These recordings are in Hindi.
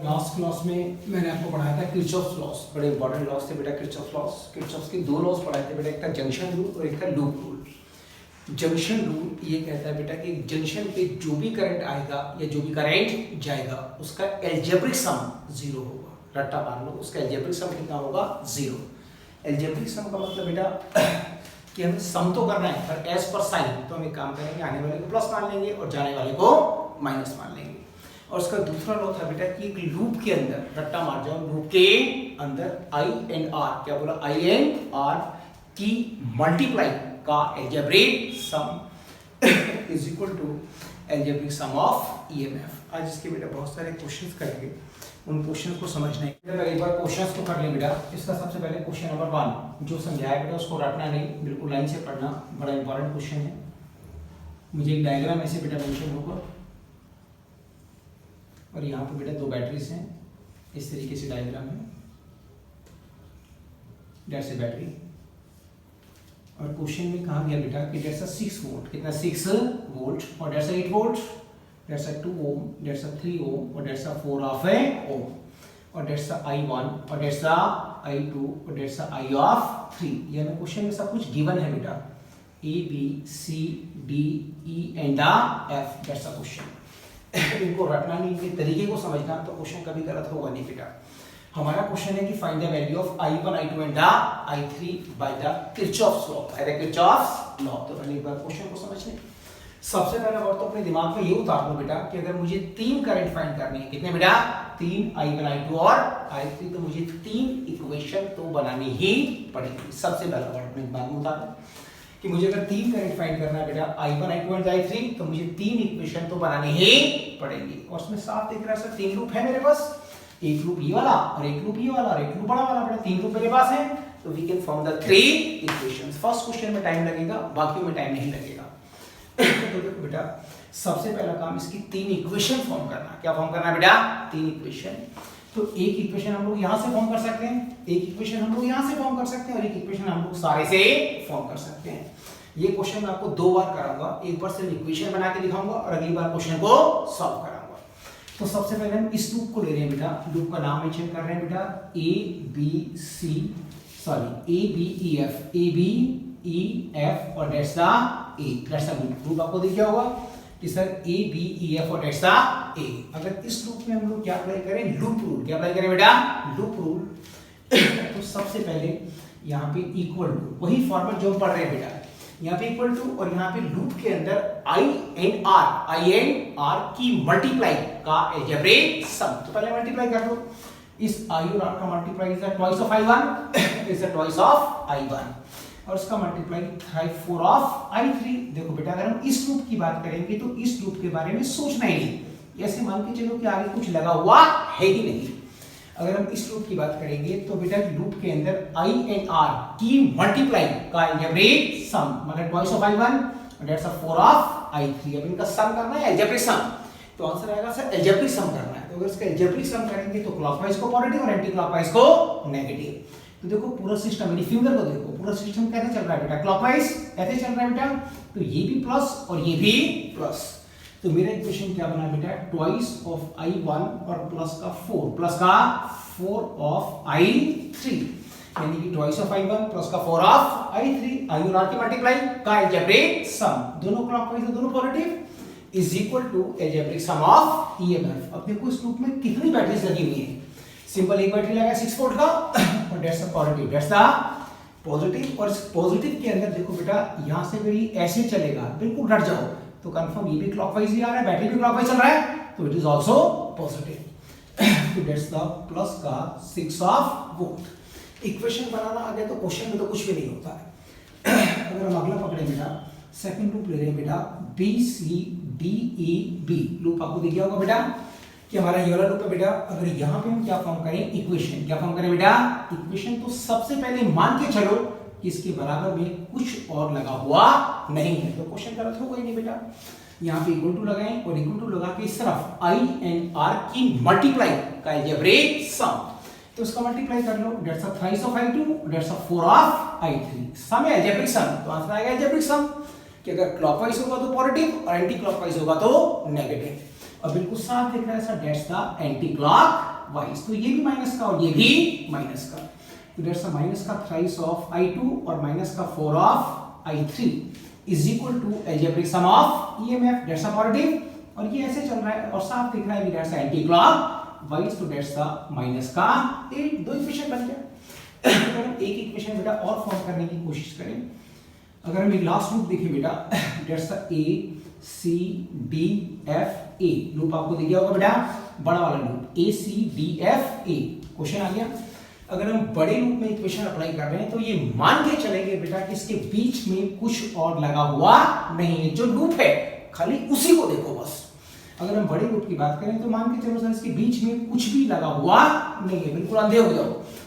लास्ट क्लास में मैंने आपको पढ़ाया था किरचॉफ लॉस, बड़े इंपॉर्टेंट लॉस थे बेटा किरचॉफ लॉस। किरचॉफ के दो लॉस पढ़ाए थे बेटा, एक था जंक्शन रूल और एक था लूप रूल। जंक्शन रूल ये कहता है बेटा कि जंक्शन पे जो भी करंट आएगा या जो भी करंट जाएगा उसका एल्जेब्रिक सम जीरो होगा। रट्टा मार लो, उसका एल्जेब्रिक सम कितना होगा? जीरो। एल्जेब्रिक सम का मतलब बेटा कि हमें सम तो करना है पर एज पर साइन, तो हम एक काम करेंगे, आने वाले को प्लस मान लेंगे और जाने वाले को माइनस मान लेंगे। और उसका दूसरा लॉ था बेटा कि एक लूप के अंदर, रट्टा मार जाओ, लूप के अंदर आई एंड आर, क्या बोला? आई एंड आर की मल्टीप्लाई का algebraic sum is equal to algebraic sum of EMF. आज इसके बेटा बहुत सारे क्वेश्चंस करेंगे, उन क्वेश्चंस को समझना है। पहले एक बार क्वेश्चंस को कर ले बेटा। इसका सबसे पहले क्वेश्चन नंबर 1 जो समझाया बेटा उसको रटना नहीं, बिल्कुल लाइन से पढ़ना, बड़ा इंपॉर्टेंट क्वेश्चन है। मुझे एक डायग्राम ऐसे बेटा मेंशन होगा और यहाँ पे बेटा दो बैटरीज हैं, इस तरीके से डायग्राम है, डेट्स अ बैटरी। और क्वेश्चन में कहा गया बेटा कि डेट्स अ 6 वोल्ट, कितना? 6 वोल्ट, और that's a 8 volt, that's a 2 ohm, that's a 3 ohm, और डेट्स अ 4 ऑफ ए ओम, और डेट्स अ I1, और डेट्स अ I2, और डेट्स अ I ऑफ 3। ये हमें क्वेश्चन में सब कुछ गिवन है बेटा, A B C D E and F, dates a question. इनको रटना नहीं, इनके तरीके को समझना, तो क्वेश्चन कभी गलत होगा नहीं बेटा। हमारा क्वेश्चन है कि find the value of I1, I2 and I3 by the Kirchhoff's law, by the Kirchhoff's law. तो पहले एक बार क्वेश्चन को समझ लें। सबसे पहला बात तो अपने दिमाग में ये उतार लो बेटा कि अगर मुझे 3 करंट फाइंड करनी है, कितने बेटा? 3 I1, I2 और I3, तो मुझे 3 इक्वेशन तो बनानी ही पड़ेगी। सबसे पहला बात अपने दिमाग में उतार लो कि मुझे अगर 3 करंट फाइंड करना है बेटा, I1, I2 और I3, तो मुझे 3 इक्वेशन तो बनानी ही पड़ेगी। और उसमें साफ दिख रहा है सर 3 लूप है मेरे पास, एक लूप ये वाला और एक लूप ये वाला और एक लूप बड़ा वाला बेटा, 3 लूप मेरे पास है, तो we can form the 3 equations. First question में टाइम लगेगा, बाकी में टाइम नहीं लगेगा। तो देखो बेटा, सबसे पहला काम इसकी 3 इक्वेशन फॉर्म करना। क्या फॉर्म करना है बेटा? 3 इक्वेशन। तो एक इक्वेशन हम लोग यहां से फॉर्म कर सकते हैं, एक इक्वेशन हम लोग यहां से फॉर्म कर सकते हैं, और एक इक्वेशन हम लोग सारे से फॉर्म कर सकते हैं। ये क्वेश्चन मैं आपको 2 बार कराऊंगा, एक बार सिर्फ इक्वेशन बना के दिखाऊंगा और अगली बार क्वेश्चन को सॉल्व कराऊंगा। तो सबसे पहले हम इस लूप को ले रहे हैं बेटा, लूप का नाम मेंशन कर रहे हैं बेटा A B E F, A B E F और that's the A, that's the loop. आपको दिख गया होगा कि sir A B E F और डेट्स द A। अगर इस लूप में हम लोग क्या अप्लाई करें? Loop rule. क्या अप्लाई करें बेटा? Loop rule. तो सबसे पहले यहाँ पे इक्वल टू, वही फॉर्मूला जो हम पढ़ रहे हैं बेटा, यहाँ पे इक्वल टू, और यहाँ पे लूप के अंदर I एंड R की मल्टीप्लाई का एल्जेब्रिक सम। तो पहले मल्टीप्लाई कर लो, इस I और R का multiply is the twice of I1, is the twice of I1, और इसका मल्टीप्लाई 4 ऑफ I3। देखो बेटा, अगर हम इस लूप की बात करेंगे तो इस लूप के बारे में सोचना ही नहीं, ऐसे मान के चलो कि आगे कुछ लगा हुआ है ही नहीं। अगर हम इस लूप की बात करेंगे तो बेटा लूप के अंदर I एंड R की मल्टीप्लाई का एल्जेब्रिक सम, मतलब ट्वाइस ऑफ I1 और डेट्स ऑफ 4 ऑफ I3। अब इनका सम करना है, एल्जेब्रिक सम, तो आंसर आएगा सर एल्जेब्रिक सम करना है। तो अगर इसका एल्जेब्रिक सम करेंगे तो क्लॉकवाइज को पॉजिटिव और एंटी क्लॉकवाइज को नेगेटिव। तो देखो पूरा सिस्टम, मेरी फिंगर को देखो, पूरा सिस्टम कैसे चल रहा है बेटा? क्लॉकवाइज ऐसे चल रहा है बेटा, तो ये भी प्लस और ये भी प्लस। तो मेरा इक्वेशन क्या बना बेटा? ट्वाइस ऑफ I1 और प्लस का 4 ऑफ I3, यानी कि ट्वाइस ऑफ I1 प्लस का 4 ऑफ I3, I और R की मल्टीप्लाई का एल्जेब्रिक सम, दोनों क्लॉकवाइज और दोनों positive, is equal to algebraic sum of EMF. अब देखो इस लूप में कितनी बैटरीज लगी हुई है, सिंपल एक बैटरी लगा 6 वोल्ट का, और that's the positive, that's the positive. और इस पॉजिटिव के अंदर देखो बेटा, यहां से अगर ये ऐसे चलेगा, बिल्कुल डट जाओ, तो कंफर्म ये भी क्लॉकवाइज ही आ रहा है, बैटरी भी क्लॉकवाइज चल रहा है, तो इट इज आल्सो पॉजिटिव। तो डेट्स द प्लस का 6 ऑफ वोल्ट। इक्वेशन बनाना आ गया तो क्वेश्चन में तो कुछ भी नहीं होता है। अगर हम अगला पकड़े बेटा, सेकंड लूप ले रहे हैं बेटा, B C D E B। Loop आपको दिख गया होगा बेटा कि हमारा ये वाला लूप है बेटा। अगर यहाँ पे हम क्या फॉर्म करें? इक्वेशन। क्या फॉर्म करें बेटा? इक्वेशन। तो सबसे पहले मान के चलो कि इसके बराबर में कुछ और लगा हुआ नहीं है, तो क्वेश्चन गलत होगा ही नहीं बेटा। यहाँ पे इक्वल टू लगाएं और इक्वल टू लगा के इस तरफ I एंड R की मल्टीप्लाई का एल्जेब्रिक सम, तो इसका मल्टीप्लाई कर लो, that's of thrice of I2, that's of 4 of I3, sum है एल्जेब्रिक सम। तो आंसर आएगा एल्जेब्रिक सम कि अगर क्लॉकवाइज होगा तो पॉजिटिव और एंटी क्लॉकवाइज होगा तो नेगेटिव। और बिल्कुल साफ दिख रहा है sir, that's the anticlockwise, तो ये भी माइनस का और ये भी माइनस का, तो दैट्स द माइनस का थ्राइस ऑफ I2 और माइनस का 4 of I3 is equal to algebraic sum of EMF, that's a positive, और ये ऐसे चल रहा है और साफ दिख रहा है कि दैट्स एंटी क्लॉक वाइज, तो दैट्स द माइनस का 8, दो इक्वेशन बन गया। अगर हम एक इक्वेशन बेटा और फॉर्म करने की कोशिश करें, अगर हम एक लास्ट लूप देखें बेटा, दैट्स द ACDFA लूप आपको दिख गया होगा बेटा, बड़ा वाला लूप ACDFA, क्वेश्चन आ गया। अगर हम बड़े लूप में इक्वेशन अप्लाई कर रहे हैं तो ये मान के चलेंगे बेटा कि इसके बीच में कुछ और लगा हुआ नहीं है, जो लूप है खाली उसी को देखो बस। अगर हम बड़े लूप की बात करें तो मान के चलो सर इसके बीच में कुछ भी लगा हुआ नहीं है, बिल्कुल अंधे हो जाओ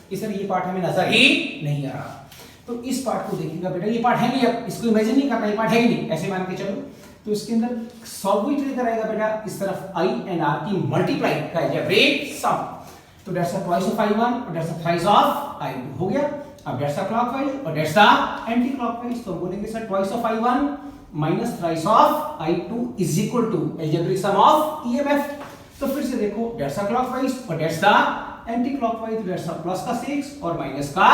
कि सर ये पार्ट हमें नजर ही नहीं आ रहा, तो इस पार्ट को देखिएगा बेटा, ये पार्ट है नहीं, अब इसको इमेजिन नहीं करना, ये पार्ट है ही नहीं, ऐसे मान के चलो। तो इसके अंदर सॉल्व लेकर आएगा बेटा, इस तरफ I and R की मल्टीप्लाई का अलजेब्रिक सम, तो that's the twice of I1 और that's the thrice of I2 हो गया। अब दैट्स द क्लॉकवाइज और दैट्स द एंटी क्लॉकवाइज, तो बोलेंगे sir twice of I1 minus thrice of I2 is equal to algebraic sum of EMF। तो फिर से देखो दैट्स द क्लॉकवाइज और that's the anticlockwise, that's the plus का 6 और माइनस का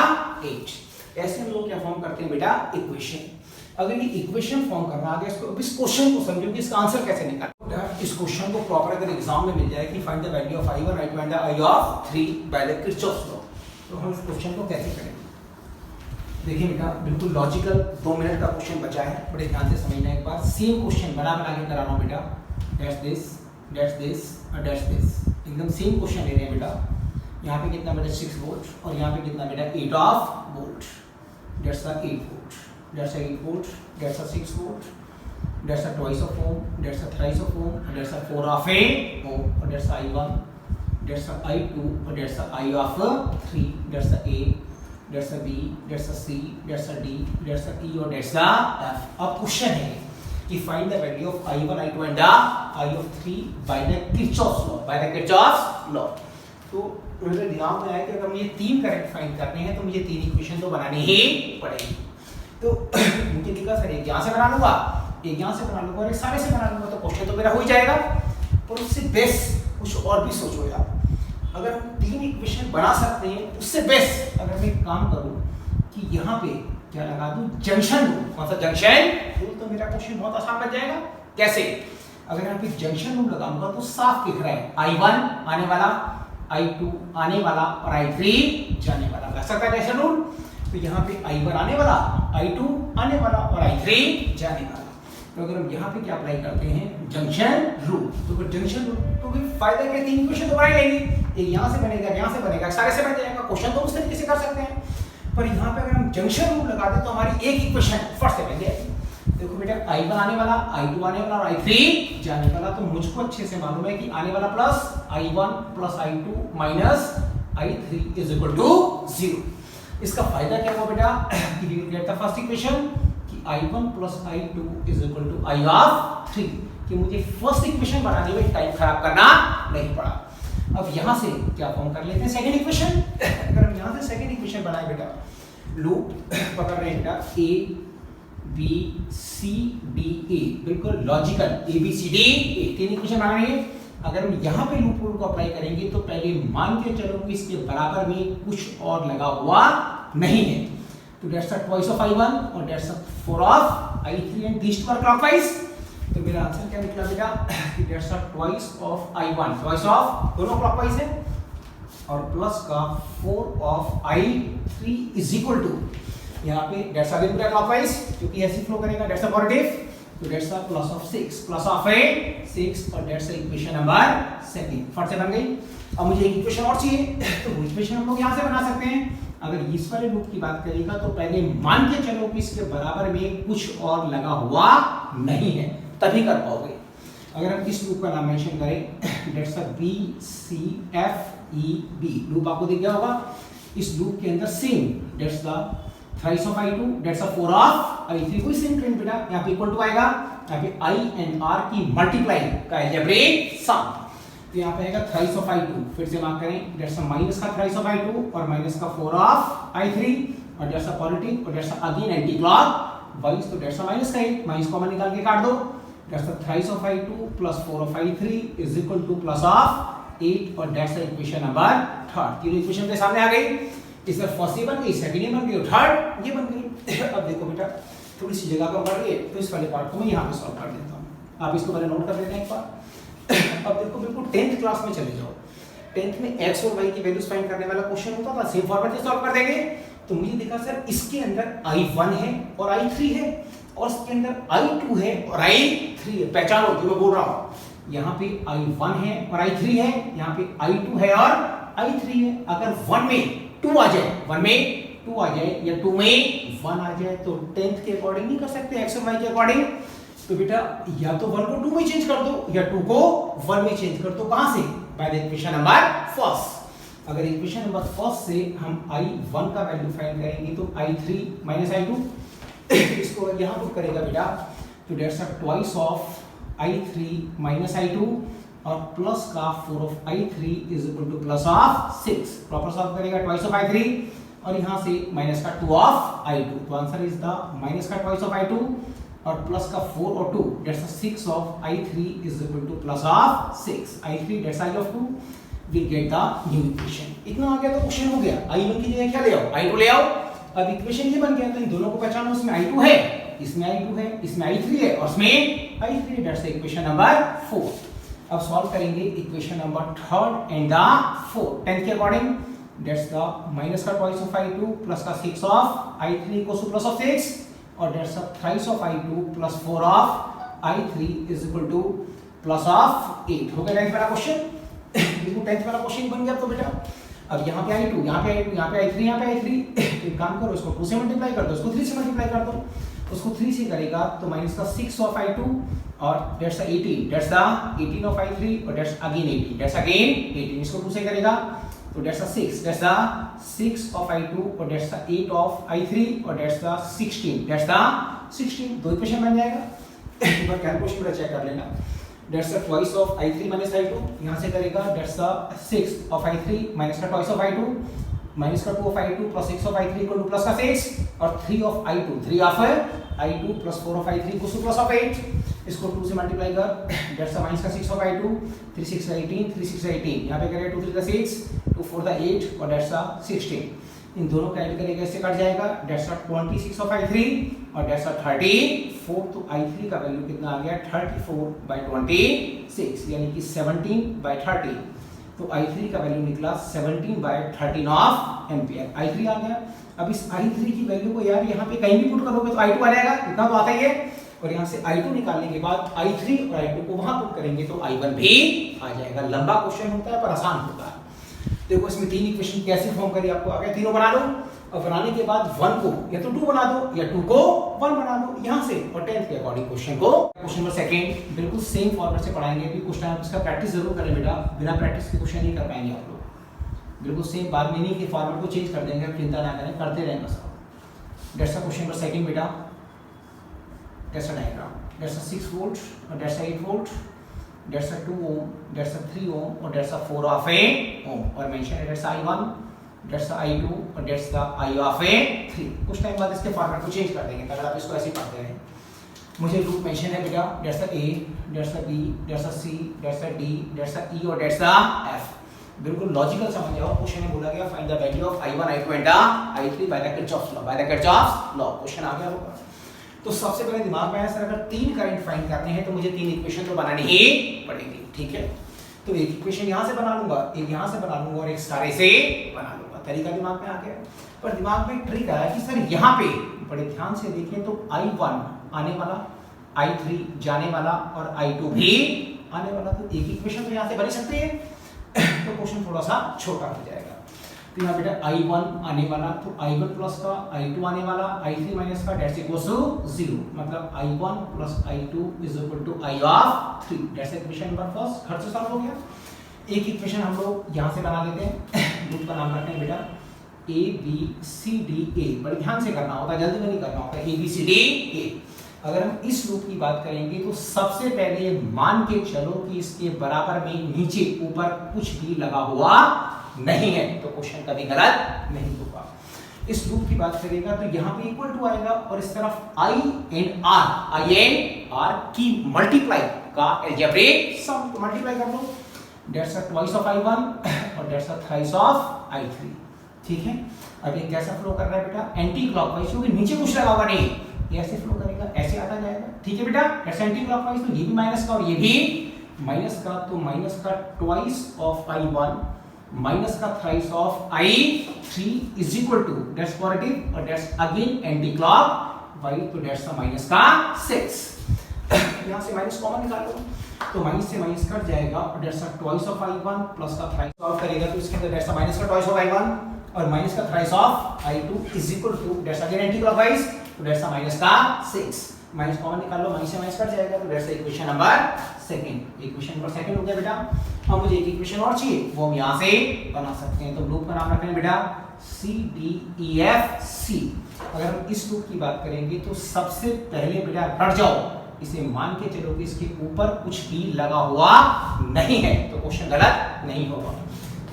8। ऐसे हम लोग क्या फॉर्म करते हैं बेटा, इक्वेशन। अगर ये इक्वेशन फॉर्म करना आ गया, इसको अब इस क्वेश्चन को समझो कि इसका आंसर कैसे निकालना। इस क्वेश्चन को प्रॉपर अगर एग्जाम में मिल जाए कि find the value of I1 I2 and I of 3 bye the Kirchhoff's law, तो हम इस क्वेश्चन को कैसे करेंगे। देखिए बेटा बिल्कुल लॉजिकल 2 मिनट का क्वेश्चन बचा है, बड़े ध्यान से समझना एक बार। सेम क्वेश्चन बना के करा रहा हूं बेटा, दैट्स दिस और दैट्स दिस, एकदम सेम क्वेश्चन ले रहे हैं बेटा। यहाँ पे कितना बेटा 6 वोल्ट और यहाँ पे कितना बेटा 8 of volt, that's the 8 volt, that's a 8 volt, that's a 6 volt, that's a twice of ohm, that's a thrice of ohm, and that's a 4 of a ohm, and that's a I1, that's a I2, and that's a I of 3, that's a A, that's a B, that's a C, that's a D, that's a E, और that's a F। अब क्वेश्चन है कि find the value of I1, I2 and the I of 3 by the Kirchhoff's law, by the Kirchhoff's law। तो मेरे दिमाग में आया कि अगर मुझे 3 करंट फाइंड करने हैं तो मुझे 3 इक्वेशन तो बनानी ही पड़ेगी। तो मुझे दिखा सर एक यहाँ से बना लूंगा, एक यहाँ से बना लूंगा और एक सारे से बना लूंगा, तो क्वेश्चन तो मेरा हो ही जाएगा। पर उससे बेस्ट कुछ और भी सोचो यार, अगर हम 3 इक्वेशन बना सकते हैं उससे बेस्ट अगर मैं एक काम करूं कि यहाँ पे क्या लगा दूं, जंक्शन रूल। कौन सा जंक्शन रूल, तो मेरा क्वेश्चन बहुत आसान बन जाएगा। कैसे, अगर यहाँ पे जंक्शन रूल लगाऊंगा तो साफ दिख रहा है I1 आने वाला, I2 आने वाला और I3 जाने वाला, लग सकता है जंक्शन रूल। तो यहाँ पे I1 आने वाला, I2 आने वाला और I3 जाने वाला। तो अगर हम यहाँ पे क्या अप्लाई करते हैं, जंक्शन रूल, तो फिर जंक्शन रूल तो फिर फायदा क्या, 3 इक्वेशन तो बना लेंगे, एक यहाँ से बनेगा, यहाँ से बनेगा, सारे से बन जाएगा, क्वेश्चन तो उस तरीके से कर सकते हैं। पर यहाँ पे अगर हम जंक्शन रूल लगा दें तो हमारी एक इक्वेशन फट से बन जाएगी। देखो बेटा I1 आने वाला, I2 आने वाला और I3 जाने वाला, तो मुझको अच्छे से मालूम है कि आने वाला plus I1 plus I2 minus I3 is equal to 0। इसका फायदा क्या हुआ बेटा कि we will get the first equation कि I1 plus I2 is equal to I of 3, कि मुझे फर्स्ट इक्वेशन बनाने में टाइम खराब करना नहीं पड़ा। अब यहाँ से क्या फॉर्म कर लेते हैं सेकंड इक्वेशन। अगर हम यहाँ से सेकंड इक्वेशन बनाए बेटा, लूप पकड़ रहे हैं बेटा A B C D A, बिल्कुल logical A B C D A, 3 equation बना रहे हैं। अगर हम यहाँ पे लूप रूल को अप्लाई करेंगे तो पहले मान के चलो कि इसके बराबर में कुछ और लगा हुआ नहीं है, तो that's the twice of I1 और that's the 4 of I3 and these two are clockwise. तो मेरा आंसर क्या निकला बेटा कि that's the twice of I1, twice of दोनों क्लॉकवाइज है, और प्लस का 4 of I3 is equal to, यहाँ पे दैट्स द बिल्कुल क्लॉकवाइज क्योंकि ऐसे फ्लो करेगा, दैट्स द पॉजिटिव, तो that's the plus of 6, plus of 6 और दैट्स द इक्वेशन नंबर 2 फट से बन गई। अब मुझे एक इक्वेशन और चाहिए, तो वो इक्वेशन हम लोग यहाँ से बना सकते हैं। अगर इस वाले लूप की बात करिएगा तो पहले मान के चलो कि इसके बराबर में कुछ और लगा हुआ नहीं है, तभी कर पाओगे। अगर हम इस लूप का नाम मेंशन करें, that's the B C F E B loop आपको दिख गया होगा। इस लूप के अंदर same that's the thrice of I2, that's the 4 of I3, कोई सेम ट्रेंड बेटा, यहाँ पे इक्वल टू आएगा, यहाँ पे I एंड R की मल्टीप्लाई का अलजेब्रिक सम, तो यहाँ पे आएगा थ्राइस ऑफ I2, फिर से मार्क करें, दैट्स द माइनस का थ्राइस ऑफ I2 और माइनस का 4 ऑफ I3 और दैट्स द पॉजिटिव और that's the again anti clock wise, तो दैट्स द माइनस का 1, माइनस कॉमन निकाल के काट दो, that's the thrice of I2 plus 4 of I3 is equal to plus of 8 और that's the equation number third. तीनों इक्वेशन के सामने आ गई। इस बार फर्स्ट ये बन गई, सेकंड ये बन गई और थर्ड ये बन गई। अब देखो बेटा थोड़ी सी जगह कम पड़ रही है तो इस वाले पार्ट को मैं यहाँ पे सॉल्व कर देता हूँ। आप इसको पहले नोट कर लेते हैं एक बार। अब देखो बिल्कुल 10th क्लास में चले जाओ। 10th में x और y की वैल्यूज फाइंड करने वाला क्वेश्चन होता था, सेम फॉर्मेट से सॉल्व कर देंगे। तो मुझे देखा सर इसके अंदर i1 है और i3 है और इसके अंदर i2 है और i3 है। पहचानो जो मैं बोल रहा हूँ, यहाँ पे i1 है और i3 है, यहाँ पे i2 है और i3 है। अगर 1 में 2 आ जाए, 1 में 2 आ जाए या 2 में 1 आ जाए तो 10th के अकॉर्डिंग नहीं कर सकते, x और y के अकॉर्डिंग। तो बेटा या तो 1 को 2 में चेंज कर दो या 2 को 1 में चेंज कर दो। कहां से? Bye the equation number first. अगर इक्वेशन नंबर फर्स्ट से हम i1 का वैल्यू फाइंड करेंगे तो i3 माइनस i2 इसको यहां पुट करेगा बेटा तो that's twice of i3 minus i2 और प्लस का 4 of i3 is equal to plus of 6। Proper solve करेगा ट्वाइस ऑफ i3 और यहां से माइनस का 2 ऑफ i2। तो आंसर इज द माइनस का ट्वाइस ऑफ i2 और प्लस का 4 और 2 that's 6 of i3 is equal to plus of 6। i3 that's i of 2 will get the new equation. इतना आ गया तो क्वेश्चन हो गया। i1 की जगह क्या ले आओ? i2 ले आओ। अब इक्वेशन ये बन गया तो इन दोनों को पहचानो, इसमें i2 है, इसमें i2 है, इसमें i3 है और इसमें i3 that's the equation number 4। अब सॉल्व करेंगे equation number third and the fourth. 10th के अकॉर्डिंग दैट्स द माइनस का ट्वाइस ऑफ i2 प्लस का 6 of i3 equals to plus of 6 और that's thrice of i2 plus 4 of i3 is equal to plus of 8। हो गया 10th वाला क्वेश्चन। बिल्कुल 10th वाला क्वेश्चन बन गया तो बेटा अब यहाँ पे i2, यहाँ पे i2, यहाँ पे i3, यहाँ पे i3 एक काम करो इसको 2 से मल्टीप्लाई कर दो, इसको 3 से मल्टीप्लाई कर दो। उसको 3 से करेगा तो माइनस का 6 ऑफ i2 और that's 18 that's the 18 of i3 और दैट्स अगेन 18 दैट्स अगेन 18। इसको 2 से करेगा तो that's 6 that's the 6 of i2 और दैट्स द 8 ऑफ i3 और दैट्स द 16 दैट्स द 16। दो इक्वेशन बन जाएगा। एक बार कैलकुलेशन में चेक कर लेना। That's the twice of i3 minus i2, यहां से करेगा that's the 6 of i3 minus का ट्वाइस ऑफ i2 माइनस का 2 of i2 plus 6 of i3 equal to plus का 6 और 3 of i2 3 of i2 plus 4 of i3 equal to plus of 8। इसको 2 से मल्टीप्लाई कर दैट्स द माइनस का 6 ऑफ i2 3 6 18 3 6 18 यहां पे करेगा 2 3 का 6 2 4 द 8 और दैट्स द 16। इन दोनों का ऐड करेगा इससे कट जाएगा दैट्स द 26 ऑफ i3 और दैट्स द 34। तो i3 का वैल्यू कितना आ गया 34/26 यानी कि 17/30। तो i3 का वैल्यू निकला 17/13 ऑफ एम्पियर। i3 आ गया। अब इस i3 की वैल्यू को यार यहाँ पे कहीं भी पुट करोगे तो i2 आ जाएगा, इतना तो आता ही है। और यहाँ से i2 निकालने के बाद i3 और i2 को वहां पुट करेंगे तो i1 भी आ जाएगा। लंबा क्वेश्चन होता है पर आसान होता है। देखो इसमें तीन इक्वेशन कैसे फॉर्म करी आपको आ गया। तीनों बना लो और बनाने के बाद 1 को या तो 2 बना दो या 2 को 1 बना दो यहाँ से और 10th के अकॉर्डिंग क्वेश्चन को। क्वेश्चन नंबर सेकंड बिल्कुल सेम फॉर्मेट से पढ़ाएंगे। अभी कुछ टाइम इसका प्रैक्टिस जरूर करें बेटा, बिना प्रैक्टिस के क्वेश्चन नहीं कर पाएंगे आप लोग। बिल्कुल सेम बात में नहीं कि फॉर्मेट को चेंज कर देंगे, आप चिंता ना करें, करते रहेंगे सब। That's the question number second बेटा। That's the diagram that's 6 volt और that's 8 volt that's 2 ohm that's 3 ohm और दैट्स 4 of a ohm और mention that's i1 that's i2 और दैट्स i of a 3। कुछ टाइम बाद इसके फॉर्मेट को चेंज कर देंगे अगर आप इसको ऐसे पढ़ते हैं। मुझे लूप मेंशन है बेटा that's a that's b that's c that's d that's e और दैट्स f। बिल्कुल लॉजिकल समझ जाओ। क्वेश्चन में बोला गया find the value of i1 i2 and i3 by the Kirchhoff's law, by the Kirchhoff's law. Question आ गया होगा। तो सबसे पहले दिमाग में आया सर अगर 3 करंट फाइंड करने हैं तो मुझे 3 इक्वेशन तो बनानी ही पड़ेगी, ठीक है। तो एक इक्वेशन यहां से बना लूंगा, एक यहां से बना लूंगा और एक सारे से बना लूंगा। तरीका दिमाग में आ गया। पर दिमाग में ट्रिक आया कि सर यहां पे बड़े ध्यान से देखें तो i1 आने वाला, i3 जाने वाला और i2 भी आने वाला। तो एक इक्वेशन तो यहां से बन ही सकती है। तो क्वेश्चन थोड़ा सा छोटा हो जाएगा। तो यहाँ बेटा i1 आने वाला तो i1 प्लस का i2 आने वाला i3 माइनस का दैट्स इक्वल्स टू 0 मतलब i1 plus i2 is equal to i of 3। That's equation number first. घर से सॉल्व हो गया। एक इक्वेशन हम लोग यहाँ से बना लेते हैं। लूप का नाम रखते हैं बेटा a b c d a। बड़े ध्यान से करना होता है, जल्दी में नहीं करना होता। a b c d a। अगर हम इस लूप की बात करेंगे तो सबसे पहले मान के चलो कि इसके बराबर में नीचे ऊपर कुछ भी लगा हुआ नहीं है, तो क्वेश्चन कभी गलत नहीं होगा। इस लूप की बात करेगा तो यहाँ पे इक्वल टू आएगा और इस तरफ i एंड r की मल्टीप्लाई का अलजेब्रिक सम। तो मल्टीप्लाई कर दो that's the twice of I1 और that's the thrice of I3। ठीक है, अब ये कैसा फ्लो कर रहा है बेटा, एंटी क्लॉकवाइज, क्योंकि नीचे कुछ लगा हुआ नहीं, ये ऐसे फ्लो करेगा, ऐसे आता जाएगा। ठीक है बेटा, दैट्स एंटी क्लॉकवाइज, तो ये भी माइनस का और ये भी माइनस का, तो माइनस का ट्वाइस ऑफ I1 माइनस का thrice of I3 is equal to that's positive और दैट्स अगेन एंटी क्लॉकवाइज, तो दैट्स द माइनस का 6। यहां से माइनस कॉमन निकालो, तो माइनस से माइनस कट जाएगा और that's the twice of I1 plus का थ्राइस सॉल्व करेगा, तो इसके अंदर दैट्स द माइनस का ट्वाइस ऑफ I1 और माइनस का thrice of I2 is equal to that's again anticlockwise, तो दैट्स द माइनस का 6। माइनस कॉमन निकाल लो, माइनस से माइनस कट जाएगा, तो that's the equation number second. Equation number second हो गया बेटा। अब मुझे एक इक्वेशन और चाहिए, वो हम यहां से बना सकते हैं, तो लूप का नाम रखेंगे बेटा CDEFC। अगर हम इस लूप की बात करेंगे तो सबसे पहले बेटा हट जाओ, इसे मान के चलो कि इसके ऊपर कुछ भी लगा हुआ नहीं है, तो क्वेश्चन गलत नहीं होगा।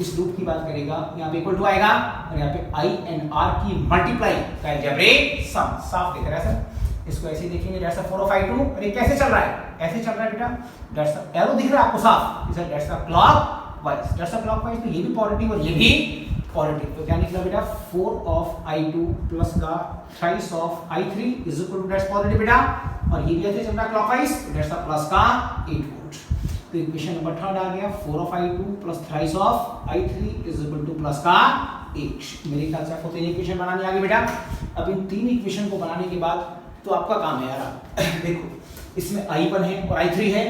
इस लूप की बात करेगा, यहाँ पे इक्वल टू आएगा और यहाँ पे I and R की मल्टीप्लाई का अलजेब्रिक सम, साफ दिख रहा है सर। इसको ऐसे देखेंगे, दैट्स द 4 ऑफ I2, और ये कैसे चल रहा है, ऐसे चल रहा है बेटा, दैट्स द एरो दिख रहा है आपको साफ, इधर that's the clockwise, that's the clockwise, तो ये भी पॉजिटिव और ये भी पॉजिटिव, तो क्या निकला बेटा 4 ऑफ I2 प्लस का thrice of I3 is equal to that's positive बेटा, और ये भी ऐसे चल रहा है क्लॉकवाइज, दैट्स द प्लस का 8 वोल्ट। तो इक्वेशन नंबर थर्ड आ गया 4 of I2 plus thrice of I3 is equal to plus का 8। मेरे ख्याल से आपको तीन इक्वेशन बनानी आ गई बेटा। अब इन तीन इक्वेशन को बनाने के बाद तो आपका काम है यार, देखो इसमें I1 है और I3 है,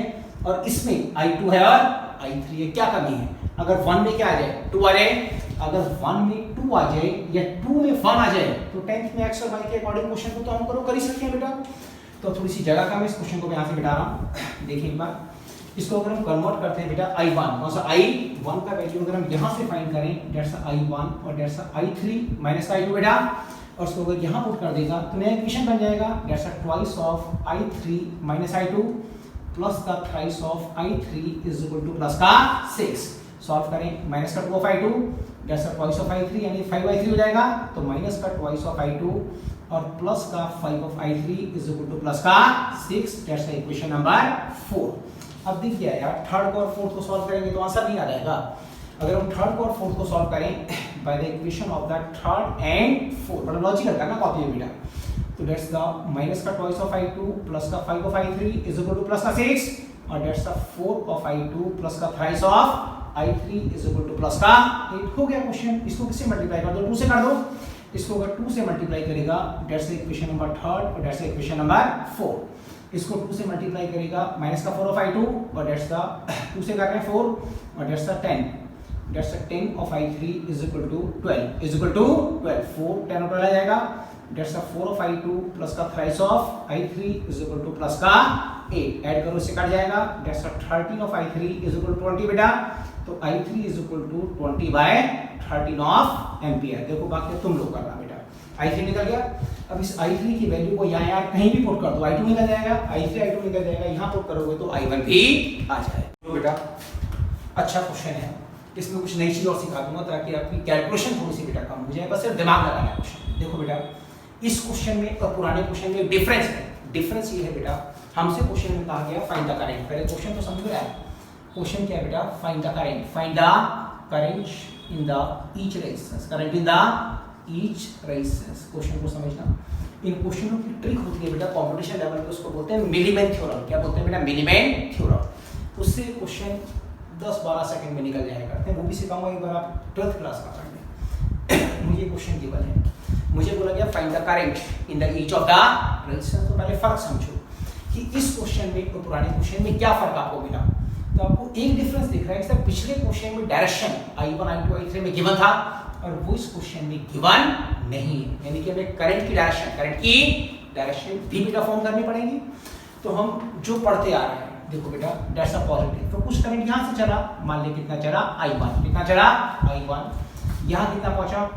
और इसमें I2 है और I3 है, क्या कमी है, अगर 1 में क्या आ जाए 2 आ जाए, अगर 1 में 2 आ जाए या 2 में 1 आ जाए, तो 10th में x और y के अकॉर्डिंग क्वेश्चन को तो हम कर ही सकते हैं बेटा। तो थोड़ी सी जगह कम है, इस क्वेश्चन को मैं यहाँ से बिठा रहा हूँ। देखिए एक बार, इसको अगर हम कन्वर्ट करते हैं बेटा I1, कौन सा I1 का वैल्यू अगर हम यहाँ से फाइंड करें, दैट्स I1 और दैट्स I3 माइनस का I2 बेटा, और उसको अगर यहाँ पुट कर देगा तो नया इक्वेशन बन जाएगा, that's twice of I3 minus I2 plus का thrice of I3 is equal to plus का 6। सॉल्व करें, माइनस का 2 of I2 that's twice of I3 यानी 5I3 हो जाएगा, तो माइनस का ट्वाइस ऑफ I2 और प्लस का 5 of I3 is equal to plus का 6, दैट्स इक्वेशन नंबर 4। अब दिख गया यार, थर्ड को और फोर्थ को सॉल्व करेंगे तो आंसर नहीं आ जाएगा। अगर हम थर्ड को और फोर्थ को सॉल्व करें by the equation of the third and fourth, बड़ा लॉजिकल है ना कॉपी बेटा, तो दैट्स द माइनस का ट्वाइस ऑफ I2 प्लस का 5 of I3 is equal to plus का 6, और that's the 4 of I2 plus का thrice of I3 is equal to plus का 8। हो गया क्वेश्चन। इसको किससे मल्टीप्लाई कर दो, 2 से कर दो। इसको अगर 2 से मल्टीप्लाई करेगा that's the equation number third और दैट्स द इक्वेशन नंबर 4। इसको 2 से मल्टीप्लाई करेगा, माइनस का 4 ऑफ I2 और दैट्स द 2 से कर रहे हैं 4 और that's the 10, that's the 10 of I3 is equal to 12 is equal to 12, 4 10 ऊपर आ जाएगा, that's the 4 of I2 plus का thrice of I3 is equal to plus का 8, ऐड करो इससे कट जाएगा, that's the 13 of I3 is equal to 20 बेटा, तो I3 is equal to 20 by 13 of ampere. देखो बाकी तुम लोग करना बेटा, I3 निकल गया। अब इस I3 की वैल्यू को यहाँ यार कहीं भी पुट कर दो, I2 निकल जाएगा, I3 निकल जाएगा, यहाँ पुट करोगे तो I1 भी आ जाएगा। तो बेटा अच्छा क्वेश्चन है, इसमें कुछ नई चीज और सिखा दूंगा ताकि आपकी कैलकुलेशन थोड़ी सी बेटा कम हो जाए, बस सिर्फ दिमाग लगाना है क्वेश्चन। देखो बेटा इस क्वेश्चन में और पुराने क्वेश्चन में डिफरेंस है। डिफरेंस ये है बेटा, हमसे क्वेश्चन में कहा गया फाइंड द करंट, पहले क्वेश्चन तो समझ रहा है। क्वेश्चन क्या है बेटा, find the current, find the current in the each resistance, current in the each resistance. Question को समझना, इन क्वेश्चनों की ट्रिक होती है बेटा कंपटीशन लेवल पे, उसको बोलते हैं मिलीमैन थ्योरम। क्या बोलते हैं बेटा, मिलीमैन थ्योरम। उससे क्वेश्चन 10-12 सेकंड में निकल जाया करते हैं, वो भी सिखाऊंगा एक बार आप 12th क्लास का पढ़ने। मुझे क्वेश्चन गिवन है, मुझे बोला गया find the current in the each of the resistance. तो पहले फर्क समझो कि इस क्वेश्चन में और पुराने क्वेश्चन में क्या फर्क आपको मिला। तो आपको एक डिफरेंस दिख रहा है, जैसे पिछले क्वेश्चन में डायरेक्शन I1 I2 I3 में गिवन था और वो इस क्वेश्चन में गिवन नहीं है, यानी कि हमें करंट की डायरेक्शन भी बेटा फॉर्म करनी पड़ेगी। तो हम जो पढ़ते आ रहे हैं, देखो बेटा दैट्स अ पॉजिटिव, तो कुछ करंट यहाँ से चला, मान ले कितना चला I1, कितना चला I1, यहाँ कितना पहुंचा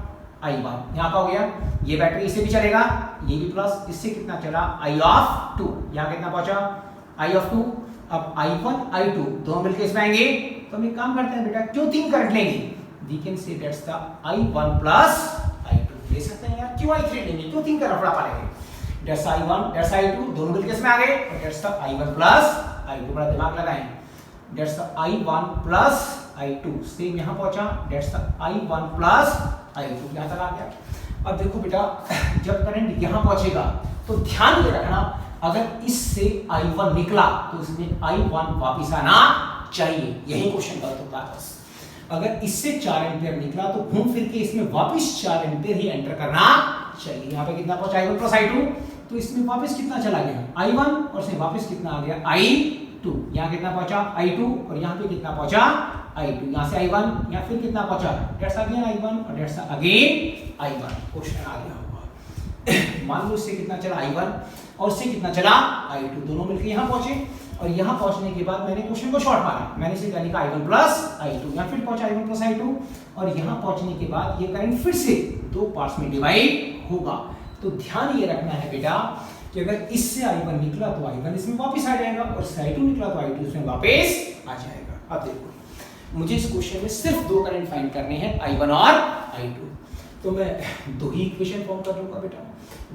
I1, यहाँ का हो गया, ये बैटरी इससे भी चलेगा, ये भी प्लस, इससे कितना चला I2, यहाँ कितना पहुंचा I2। अब I1 I2 दोनों मिलकर इसमें आएंगे, तो हम एक काम करते हैं बेटा, क्यों 3 करंट लेंगे, we can say that's the I1 plus I2 ले सकते हैं यार, क्यों I3 लेंगे, क्यों 3 का रफड़ा पालेंगे, दैट्स I1 दैट्स I2 दोनों मिलकर इसमें आ गए और that's the I1 plus I2। बड़ा दिमाग लगाएं, that's the I1 plus I2, same यहाँ पहुंचा, that's the I1 plus I2, यहाँ तक आ गया। अब देखो बेटा, जब करंट यहाँ पहुंचेगा तो ध्यान ये रखना, अगर इससे I1 निकला तो इसमें I1 वापिस आना चाहिए, यही क्वेश्चन गलत होता है बस। अगर इससे 4 एम्पियर निकला तो घूम फिर के इसमें वापस 4 एम्पियर ही एंटर करना चाहिए। यहाँ पे कितना पहुंचा I1 प्लस I2, तो इसमें वापस कितना चला गया I1 और इसमें वापस कितना आ गया I2। यहाँ कितना पहुंचा I2 और यहाँ पे कितना पहुंचा I2, यहाँ से I1, यहाँ फिर कितना पहुंचा, डेट्स अगेन I1 और डेट्स अगेन I1। क्वेश्चन आ गया होगा। मान लो इससे कितना चला I1 और इससे कितना चला I2, दोनों मिलकर यहाँ पहुंचे और यहाँ पहुंचने के बाद मैंने क्वेश्चन को शॉर्ट मारा, मैंने इसे क्या लिखा I1 प्लस I2, यहाँ फिर पहुंचा I1 प्लस I2 और यहाँ पहुंचने के बाद ये करंट फिर से दो पार्ट्स में डिवाइड होगा। तो ध्यान ये रखना है बेटा कि अगर इससे I1 निकला तो I1 इसमें वापस आ जाएगा और इससे I2 निकला तो I2 इसमें वापस आ जाएगा। अब देखो, मुझे इस क्वेश्चन में सिर्फ दो करंट फाइंड करने हैं I1 और I2, तो मैं दो ही इक्वेशन फॉर्म कर लूंगा बेटा।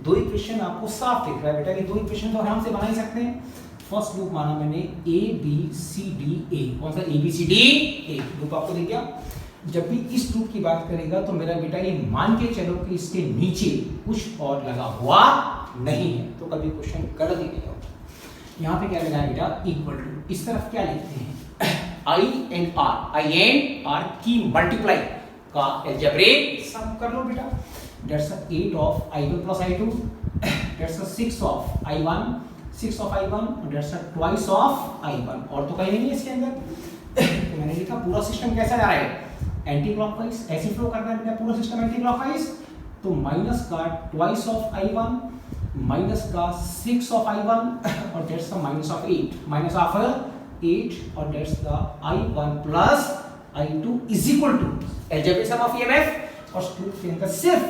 दो इक्वेशन आपको साफ दिख रहा है बेटा कि दो इक्वेशन तो आराम से बना ही सकते हैं। फर्स्ट लूप माना मैंने A B C D A, कौन सा A B C D A loop आपको दिख गया। जब भी इस लूप की बात करेगा तो मेरा बेटा ये मान के चलो कि इसके नीचे कुछ और लगा हुआ नहीं है, तो कभी क्वेश्चन गलत ही नहीं होगा। यहाँ पे क्या लगा है बेटा, इक्वल टू, इस तरफ क्या लिखते हैं I एंड R की मल्टीप्लाई का अलजेब्रिक सम कर लो बेटा। That's 8 of I1 plus I2, that's 6 of I1, 6 of I1 और दैट्स ट्वाइस ऑफ I1, और तो कहीं नहीं है इसके अंदर। तो मैंने लिखा पूरा सिस्टम कैसा जा रहा है, एंटी क्लॉकवाइज, ऐसे फ्लो करना है बेटा पूरा सिस्टम एंटी क्लॉकवाइज। तो माइनस का ट्वाइस ऑफ I1, माइनस का 6 ऑफ I1 और that's the minus of 8, minus of 8 और that's the I1 plus I2 is equal to algebraic sum of EMF। और लूप के अंदर सिर्फ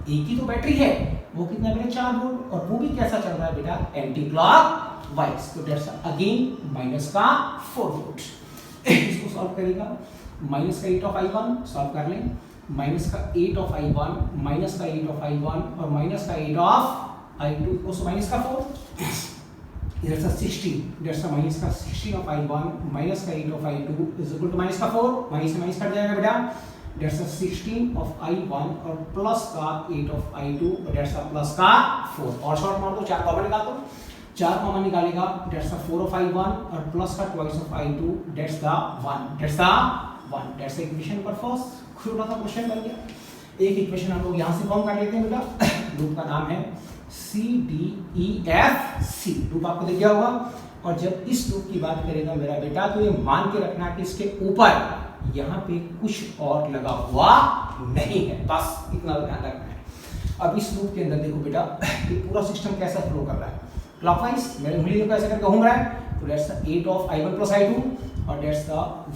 एक ही तो बैटरी है, वो कितना बेटा 4 वोल्ट, और वो भी कैसा चल रहा है बेटा एंटी क्लॉकवाइज। तो दैट्स अगेन माइनस का 4 वोल्ट। इसको सॉल्व करेगा, माइनस का 8 ऑफ I1 सॉल्व कर लें, माइनस का 8 ऑफ I1, माइनस का 8 ऑफ I1 और माइनस का 8 ऑफ I2 को माइनस का 4, इधर से 16, दैट्स माइनस का 16 ऑफ I1 माइनस का 8 of I2 is equal to minus का 4, माइनस से माइनस कट जाएगा बेटा। दैट्स 16 ऑफ I1 और प्लस का 8 ऑफ I2 और दैट्स प्लस का 4, और शॉर्ट मार दो, 4 कॉमन निकाल दो, 4 कॉमन निकालेगा, दैट्स 4 ऑफ I1 और प्लस का twice of I2 that's the 1, that's the 1, that's equation number first. छोटा सा क्वेश्चन बन गया। एक इक्वेशन हम लोग यहां से फॉर्म कर लेते हैं बेटा, लूप का नाम है CDEFC, लूप आपको दिख गया होगा। और जब इस लूप की बात करेगा मेरा बेटा तो ये मान के रखना कि इसके ऊपर यहाँ पे कुछ और लगा हुआ नहीं है, बस इतना ध्यान रखना है। अब इस लूप के अंदर देखो बेटा ये पूरा सिस्टम कैसा फ्लो कर रहा है, क्लॉकवाइज, मेरे उंगली को कैसे करके घूम रहा है। तो that's 8 of I1 plus I2 और that's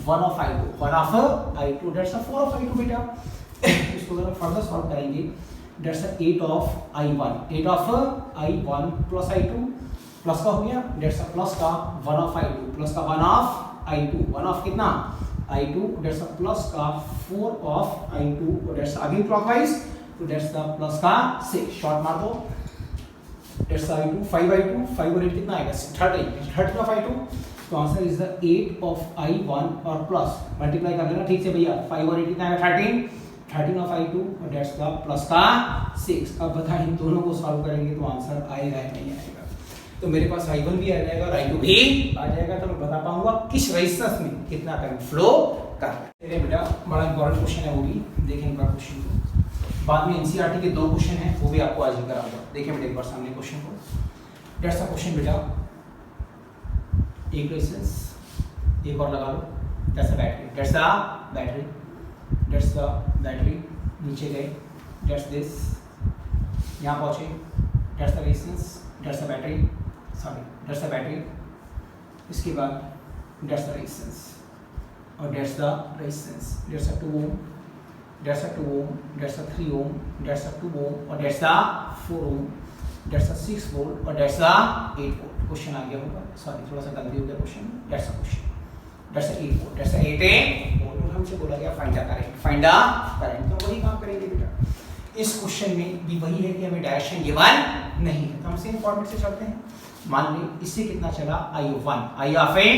1 of I2, 1 of I2 that's 4 of I2 बेटा। इसको जरा फर्दर सॉल्व करेंगे, that's 8 of I1, 8 of I1 plus I2 plus का हो गया, दैट्स प्लस का 1 ऑफ I2 प्लस का 1 ऑफ I2, 1 ऑफ कितना I2 दैट्स प्लस का 4 ऑफ I2 और दैट्स अगेन क्लॉकवाइज, तो दैट्स द प्लस का 6, शॉर्ट मार दो, दैट्स I2 5 I2, 5 और 8 कितना आएगा 13 ऑफ I2। तो answer is the 8 of I1 और प्लस मल्टीप्लाई कर लेना ठीक से भैया, 5 और 8 कितना आएगा 13 ऑफ I2 और दैट्स द प्लस का 6। अब बताइए इन दोनों को सॉल्व करेंगे तो आंसर आएगा या नहीं आएगा। तो मेरे पास I1 भी आ जाएगा और I2 भी आ जाएगा, तो मैं बता पाऊंगा किस रेजिस्टेंस में कितना करंट फ्लो कर रहा है। मेरे बेटा बड़ा इंपॉर्टेंट क्वेश्चन है, वो भी देखेंगे का क्वेश्चन को, बाद में NCERT के 2 क्वेश्चन हैं वो भी आपको आज ही कराऊंगा। देखिए बेटा एक बार सामने क्वेश्चन को, दैट्स द क्वेश्चन बेटा, एक रेजिस्टेंस एक और लगा लो, that's the battery, that's the battery, that's the battery, नीचे गए, दैट्स दिस, यहाँ पहुंचे, that's the resistance, that's the battery, sorry that's the battery, इसके बाद दैट्स द रेजिस्टेंस और that's the resistance, that's the 2 ohm, that's the 2 ohm, that's the 3 ohm, that's the 2 ohm और that's the 4 ohm, that's the 6 volt और दैट्स द 8 वोल्ट। क्वेश्चन आ गया होगा, सॉरी थोड़ा सा गलती हो गया question, that's the question, that's the 8 volt, that's the 8 volt. हमसे बोला गया find the current, find the current, तो वही काम करेंगे बेटा। इस क्वेश्चन में भी वही है कि हमें डायरेक्शन गिवन नहीं है, तो हम सेम फॉर्मेट से चलते हैं। मान ली इससे कितना चला आई ऑफ 1, आई ऑफ ए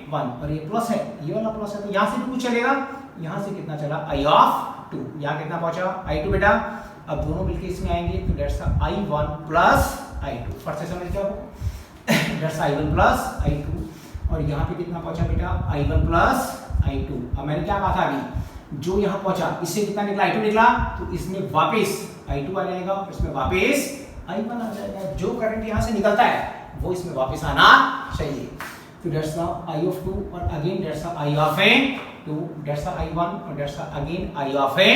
1, और ये प्लस है, ये वाला प्लस है, तो यहाँ से भी कुछ चलेगा, यहाँ से कितना चला आई ऑफ 2, यहाँ कितना पहुंचा आई 2 बेटा। अब दोनों मिलके इसमें आएंगे तो डेट्स आई 1 प्लस आई 2, फट से समझ गया आपको, डेट्स आई 1 प्लस आई 2, और यहाँ पे कितना पहुंचा बेटा आई 1 प्लस आई 2। अब मैंने क्या कहा था अभी, जो यहाँ पहुंचा इससे कितना निकला आई 2 निकला, तो इसमें वापस आई 2 आ जाएगा, इसमें वापस आई 1 आ जाएगा, जो करंट यहाँ से निकलता है वो इसमें वापस आना चाहिए। तो डेट्स द आई ऑफ 2 और again that's the I of a 2, that's the I 1 और that's the again I of a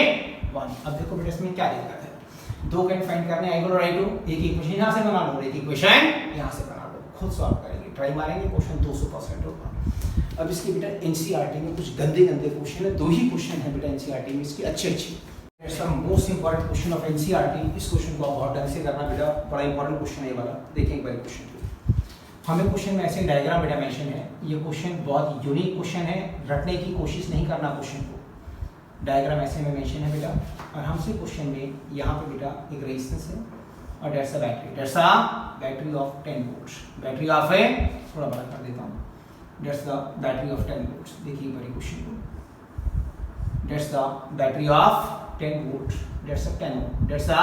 1। अब देखो बेटा इसमें क्या दिक्कत है, दो करंट फाइंड करने आई 1 और आई 2, एक इक्वेशन यहाँ से बना लो, एक इक्वेशन यहाँ से बना लो, खुद सॉल्व करेंगे, ट्राई मारेंगे, क्वेश्चन 200% होगा। अब इसकी बेटा एनसीईआरटी में कुछ गंदे गंदे क्वेश्चन है, 2 ही क्वेश्चन है बेटा एनसीईआरटी में इसकी अच्छी। Most important question of NCERT, इस क्वेश्चन को बहुत ढंग से करना बेटा, बड़ा इंपॉर्टेंट क्वेश्चन है ये वाला। देखिए एक बार क्वेश्चन हमें क्वेश्चन में ऐसे डायग्राम बेटा मेंशन है, ये क्वेश्चन बहुत यूनिक क्वेश्चन है, रटने की कोशिश नहीं करना क्वेश्चन को, डायग्राम ऐसे में मेंशन है बेटा। और हमसे क्वेश्चन में यहाँ पे बेटा एक रेजिस्टेंस है और that's a battery, that's a battery of 10 volts, battery of a, थोड़ा बड़ा कर देता हूँ, that's the battery of 10 volts. देखिए बड़ी क्वेश्चन को, that's the battery of 10 volt, that's a 10 ohm, that's a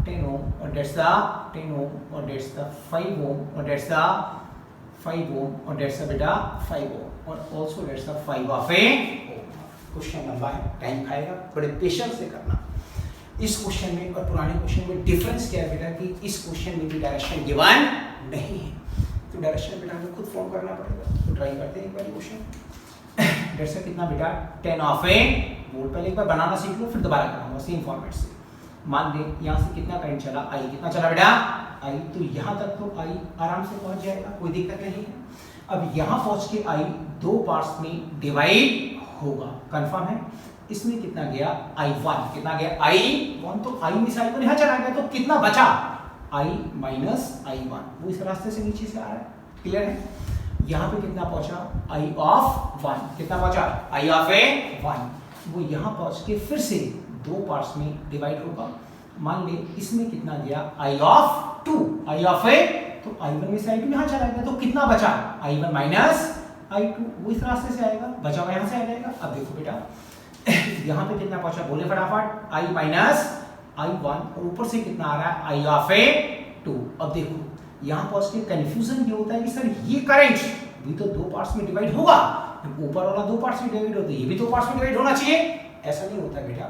10 ohm, और डेट्स द 10 ओम, और डेट्स द 5 ओम, और डेट्स द 5 ओम, और डेट्स द बेटा 5 ओम, और also that's the 5 of a ohm. Question लंबा है, टाइम खाएगा, बड़े पेशेंस से करना। इस क्वेश्चन में और पुराने क्वेश्चन में डिफरेंस क्या है बेटा कि इस क्वेश्चन में भी डायरेक्शन गिवन नहीं है, तो डायरेक्शन बेटा हमें खुद फॉर्म करना पड़ेगा। तो ट्राई करते हैं एक बार क्वेश्चन, डेट्स कितना बेटा 10 ऑफ ए वोल्ट, पहले एक बार बनाना सीख लो फिर दोबारा कराऊंगा सेम फॉर्मेट से। मान ले यहाँ से कितना करंट चला आई, कितना चला बेटा आई, तो यहाँ तक तो आई आराम से पहुंच जाएगा, कोई दिक्कत नहीं है। अब यहाँ पहुंच के आई 2 पार्ट्स में डिवाइड होगा, कंफर्म है। इसमें कितना गया I1, कितना गया I1, तो I में से I1 यहाँ चला गया, तो कितना बचा I माइनस I1, वो इस रास्ते से नीचे से आ रहा है, क्लियर है। यहाँ पे कितना पहुंचा I ऑफ 1, कितना पहुंचा I ऑफ ए 1, वो यहाँ पहुंच के फिर से 2 पार्ट्स में डिवाइड होगा। मान ले इसमें कितना गया I ऑफ 2, I ऑफ ए, तो I1 में से I2 यहाँ चला गया, तो कितना बचा I1 माइनस I2, वो इस रास्ते से आएगा, बचा हुआ यहाँ से आ जाएगा। अब देखो बेटा यहाँ पे कितना पहुंचा, बोले फटाफट I माइनस I1, और ऊपर से कितना आ रहा है I ऑफ ए 2। अब देखो यहाँ पहुंच के कंफ्यूजन ये होता है कि सर ये करंट भी तो 2 पार्ट्स में डिवाइड होगा, ऊपर वाला 2 पार्ट्स में डिवाइड होता है, ये भी 2 पार्ट्स में डिवाइड होना चाहिए, ऐसा नहीं होता बेटा।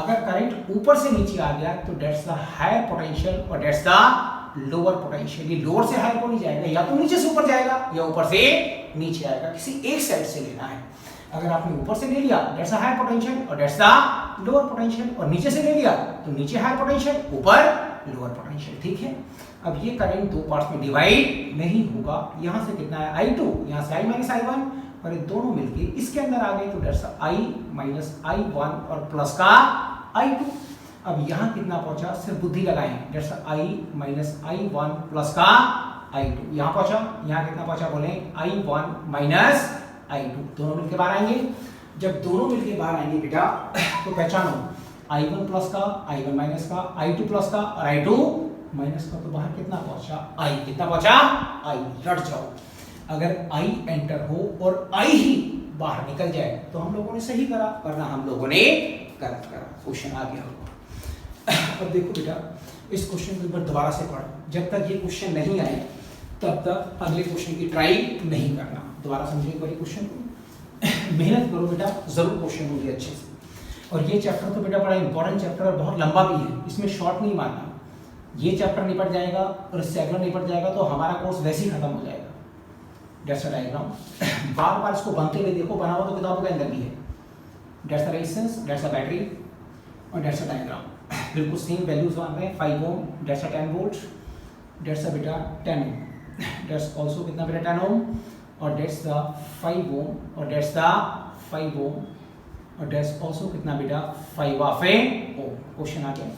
अगर करंट ऊपर से नीचे आ गया तो डेट्स द हायर पोटेंशियल और डेट्स द लोअर पोटेंशियल, ये लोअर से हायर को नहीं जाएगा, या तो नीचे से ऊपर जाएगा या ऊपर से नीचे आएगा, किसी एक साइड से लेना है। अगर आपने ऊपर से ले लिया डेट्स हायर पोटेंशियल और डेट्स द लोअर पोटेंशियल, और नीचे से ले लिया तो नीचे हायर पोटेंशियल ऊपर लोअर पोटेंशियल, ठीक है। अब ये करंट 2 पार्ट्स में डिवाइड नहीं होगा, यहाँ से कितना है I2, यहाँ से I माइनस I1, और ये दोनों मिलके इसके अंदर आ गए तो डेट्स I माइनस I1 और प्लस का I2। अब यहाँ कितना पहुंचा, सिर्फ बुद्धि लगाएं, dates I minus I1 plus का I2, यहाँ पहुंचा, यहाँ कितना पहुंचा बोले I1 माइनस I2, दोनों मिलके बाहर आएंगे। जब दोनों मिलके बाहर आएंगे बेटा तो पहचानो I1 प्लस का, I1 माइनस का, I2 प्लस का और I2 माइनस का, तो बाहर कितना पहुंचा I, कितना पहुंचा I, रट जाओ। अगर I एंटर हो और I ही बाहर निकल जाए तो हम लोगों ने सही करा, वरना हम लोगों ने गलत करा, क्वेश्चन आ गया होगा। अब देखो बेटा इस क्वेश्चन को एक बार दोबारा से पढ़ो, जब तक ये क्वेश्चन नहीं आए तब तक अगले क्वेश्चन की ट्राई नहीं करना, दोबारा समझो एक बार क्वेश्चन को, मेहनत करो बेटा, जरूर क्वेश्चन होंगे अच्छे से। और ये चैप्टर तो बेटा बड़ा इंपॉर्टेंट चैप्टर और बहुत लंबा भी है, इसमें शॉर्ट नहीं मारना। ये चैप्टर निपट जाएगा और इससे अगला निपट जाएगा तो हमारा कोर्स वैसे ही खत्म हो जाएगा। डेट्स द डायग्राम, बार बार इसको बनते हुए देखो, बना हुआ तो किताबों के अंदर भी है। That's the resistance, that's the battery और डेट्स द डायग्राम, बिल्कुल सेम वैल्यूज मान रहे हैं। 5 ohm, that's the 10 volt, that's the बेटा 10 ओम, डेट्स ऑल्सो कितना बेटा 10 ओम, और डेट्स द 5 ओम, और डेट्स द 5 ओम, और डेट्स ऑल्सो कितना बेटा 5 ऑफ ए ओम। क्वेश्चन आ गया,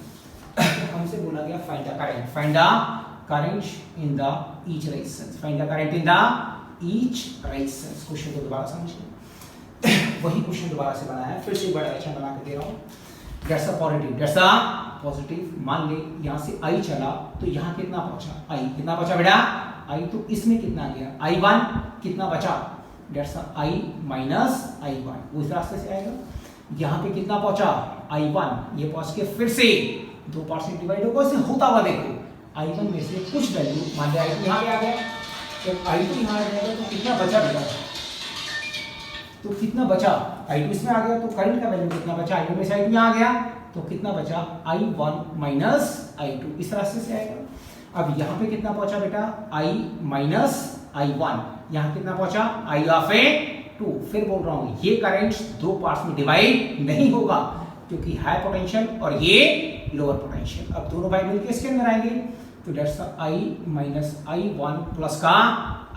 हमसे बोला गया find the current, find the current in the each resistance, find the current in the each resistance. Question को दोबारा समझिए, वही क्वेश्चन दोबारा से बनाया है, फिर से एक बार डायरेक्शन बना के दे रहा हूँ। That's the positive, that's the positive, मान ले यहाँ से I चला तो यहाँ कितना पहुंचा I, कितना पहुंचा बेटा आई तो इसमें कितना गया I1 कितना बचा डेट्स I माइनस I1 उस रास्ते से आएगा। यहाँ पे कितना पहुंचा I1 ये पहुंच के फिर से दो पार्ट से डिवाइड होगा। इसे होता हुआ देखो I1 में से कुछ वैल्यू मान लिया I2 यहाँ पे आ गया, जब I2 यहाँ आ गया तो कितना बचा बेटा, तो कितना बचा I2 इसमें आ गया तो करंट का वैल्यू कितना बचा I2 में से I2 यहाँ आ गया तो कितना बचा I1 माइनस I2 इस रास्ते से आएगा। अब यहाँ पे कितना पहुंचा बेटा I माइनस I1 यहाँ कितना पहुंचा I ऑफ A2। फिर बोल रहा हूँ ये करंट दो पार्ट्स में डिवाइड नहीं होगा क्योंकि हाई पोटेंशियल और ये लोअर पोटेंशियल। अब दोनों भाई मिलकर इसके अंदर आएंगे तो that's I minus I1 plus का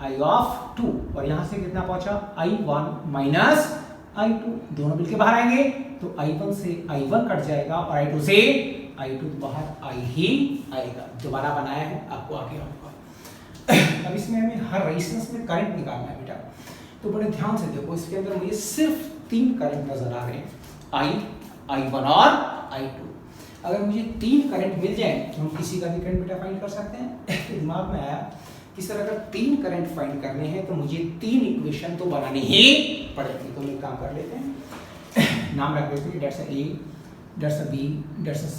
I ऑफ 2 और यहाँ से कितना पहुंचा I1 माइनस I2 दोनों मिलके बाहर आएंगे तो I1 से I1 कट जाएगा और I2 से I2 तो बाहर I ही आएगा। दोबारा बनाया है आपको आगे होगा। अब इसमें हमें हर रेजिस्टेंस में करंट निकालना है बेटा, तो बड़े ध्यान से देखो इसके अंदर मुझे सिर्फ 3 करंट नजर आ रहे हैं I1 और I2। अगर मुझे 3 करंट मिल जाए तो हम किसी का भी करंट बेटा फाइंड कर सकते हैं। तो दिमाग में आया कि सर अगर 3 करंट फाइंड करने हैं तो मुझे 3 इक्वेशन तो बनानी ही पड़ेगी। तो एक काम कर लेते हैं, नाम रख लेते हैं that's A, that's B, that's C,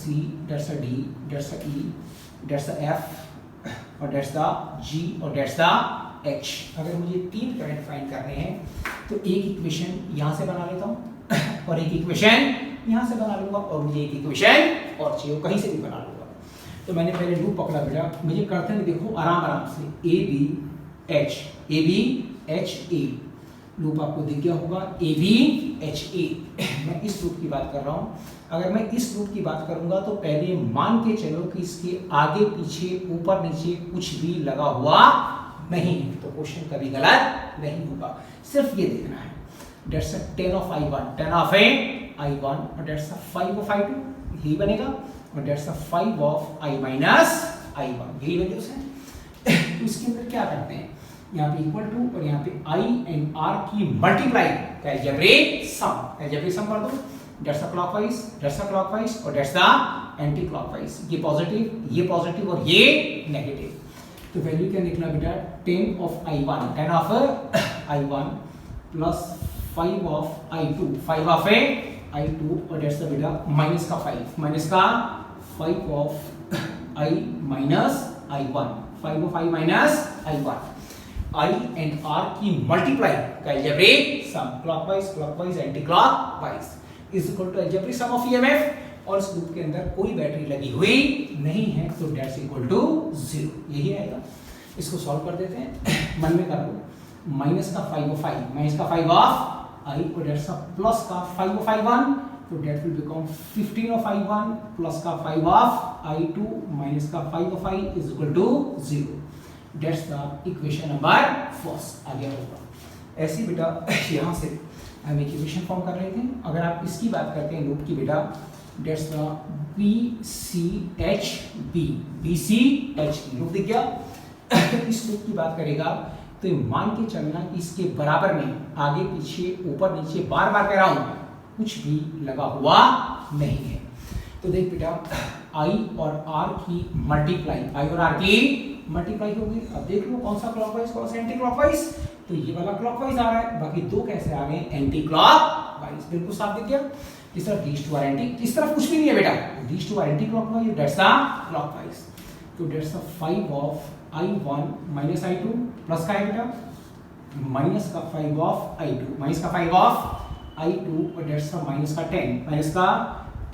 that's D, that's E, that's F और डेट्स G और डेट्स H। अगर मुझे 3 करंट फाइंड करने हैं तो एक इक्वेशन यहाँ से बना लेता हूँ और एक इक्वेशन यहाँ से बना लूंगा और मुझे एक इक्वेशन और चाहिए कहीं से भी बना लूंगा। तो मैंने पहले लूप पकड़ा बेटा, मुझे करते हैं देखो आराम आराम से A B H A loop आपको दिख गया होगा A B H A। मैं इस लूप की बात कर रहा हूँ। अगर मैं इस लूप की बात करूंगा तो पहले मान के चलो कि इसके आगे पीछे ऊपर नीचे कुछ भी लगा हुआ नहीं है तो क्वेश्चन कभी गलत नहीं होगा। सिर्फ ये देखना है dates 10 of I1 10 of I1 और डेट्स 5 ऑफ I2 यही बनेगा और dates 5 of I minus I1 यही वैल्यूज हैं। तो इसके अंदर क्या करते हैं यहाँ पे इक्वल टू और यहाँ पे I एंड R की मल्टीप्लाई का अलजेब्रिक सम कर दो। डेट्स क्लॉकवाइज और डेट्स एंटी क्लॉकवाइज, ये पॉजिटिव और ये नेगेटिव। तो वैल्यू क्या निकला बेटा 10 of I1 plus 5 of I2 5 of I2 और डेट्स बेटा माइनस का 5 of I minus I1 5 of I minus I1। I and R की मल्टीप्लाई का algebraic sum clockwise anticlockwise is equal to algebraic sum of EMF और इस लूप के अंदर कोई बैटरी लगी हुई नहीं है तो डेट्स इक्वल टू 0 यही आएगा। इसको सॉल्व कर देते हैं, मन में कर लो माइनस का 5 ऑफ I और डेट्स प्लस का 5 ऑफ I1 तो that will become 15 of I1 plus का 5 ऑफ I2 माइनस का 5 of I is equal to 0। That's the equation number first आ गया होगा। ऐसी बेटा यहाँ से हम एक इक्वेशन फॉर्म कर रहे थे। अगर आप इसकी बात करते हैं लूप की बेटा डेट्स द BCH लूप दिख गया। इस लूप की बात करेगा तो मान के चलना कि इसके बराबर में आगे पीछे ऊपर नीचे बार बार कह रहा हूं कुछ भी लगा हुआ नहीं है। तो देख बेटा I और R की मल्टीप्लाई होगी। अब देख लो कौन सा क्लॉकवाइज कौन सा एंटी क्लॉकवाइज, तो ये वाला क्लॉकवाइज आ रहा है, बाकी दो कैसे आ गए एंटी क्लॉकवाइज। बिल्कुल साफ दिख गया। इस तरफ these two are एंटी, इस तरफ कुछ भी नहीं है बेटा, these two are anticlockwise that's the clockwise. तो that's the 5 of I1 minus I2 plus का है बेटा माइनस का 5 ऑफ I2 और डेट्स का माइनस का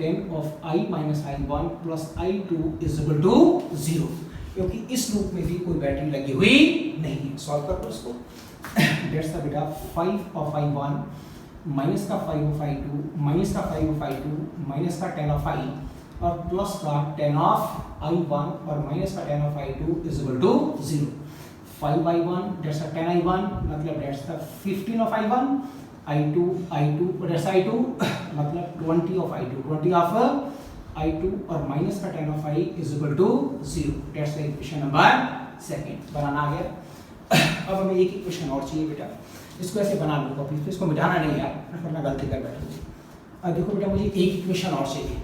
10 of I minus I1 plus I2 is equal to 0 क्योंकि इस लूप में भी कोई बैटरी लगी हुई नहीं है। सॉल्व कर लो इसको। डेट्स का बेटा 5 ऑफ I1 माइनस का 5 ऑफ I2 माइनस का 5 ऑफ I2 माइनस का 10 ऑफ I और प्लस का 10 ऑफ I1 और माइनस का 10 of I2 is equal to 0। 5 I1 that's का 10 I1 मतलब डेट्स का 15 ऑफ I1 I2 और डेट्स I2 मतलब 20 ऑफ I2 और माइनस का 10 of I is equal to 0। That's the equation number second बनाना आ गया। अब हमें एक इक्वेशन और चाहिए बेटा, इसको ऐसे बना लो कॉपी पे, इसको मिटाना नहीं यार वरना गलती कर बैठोगे। अब देखो बेटा मुझे एक इक्वेशन और चाहिए।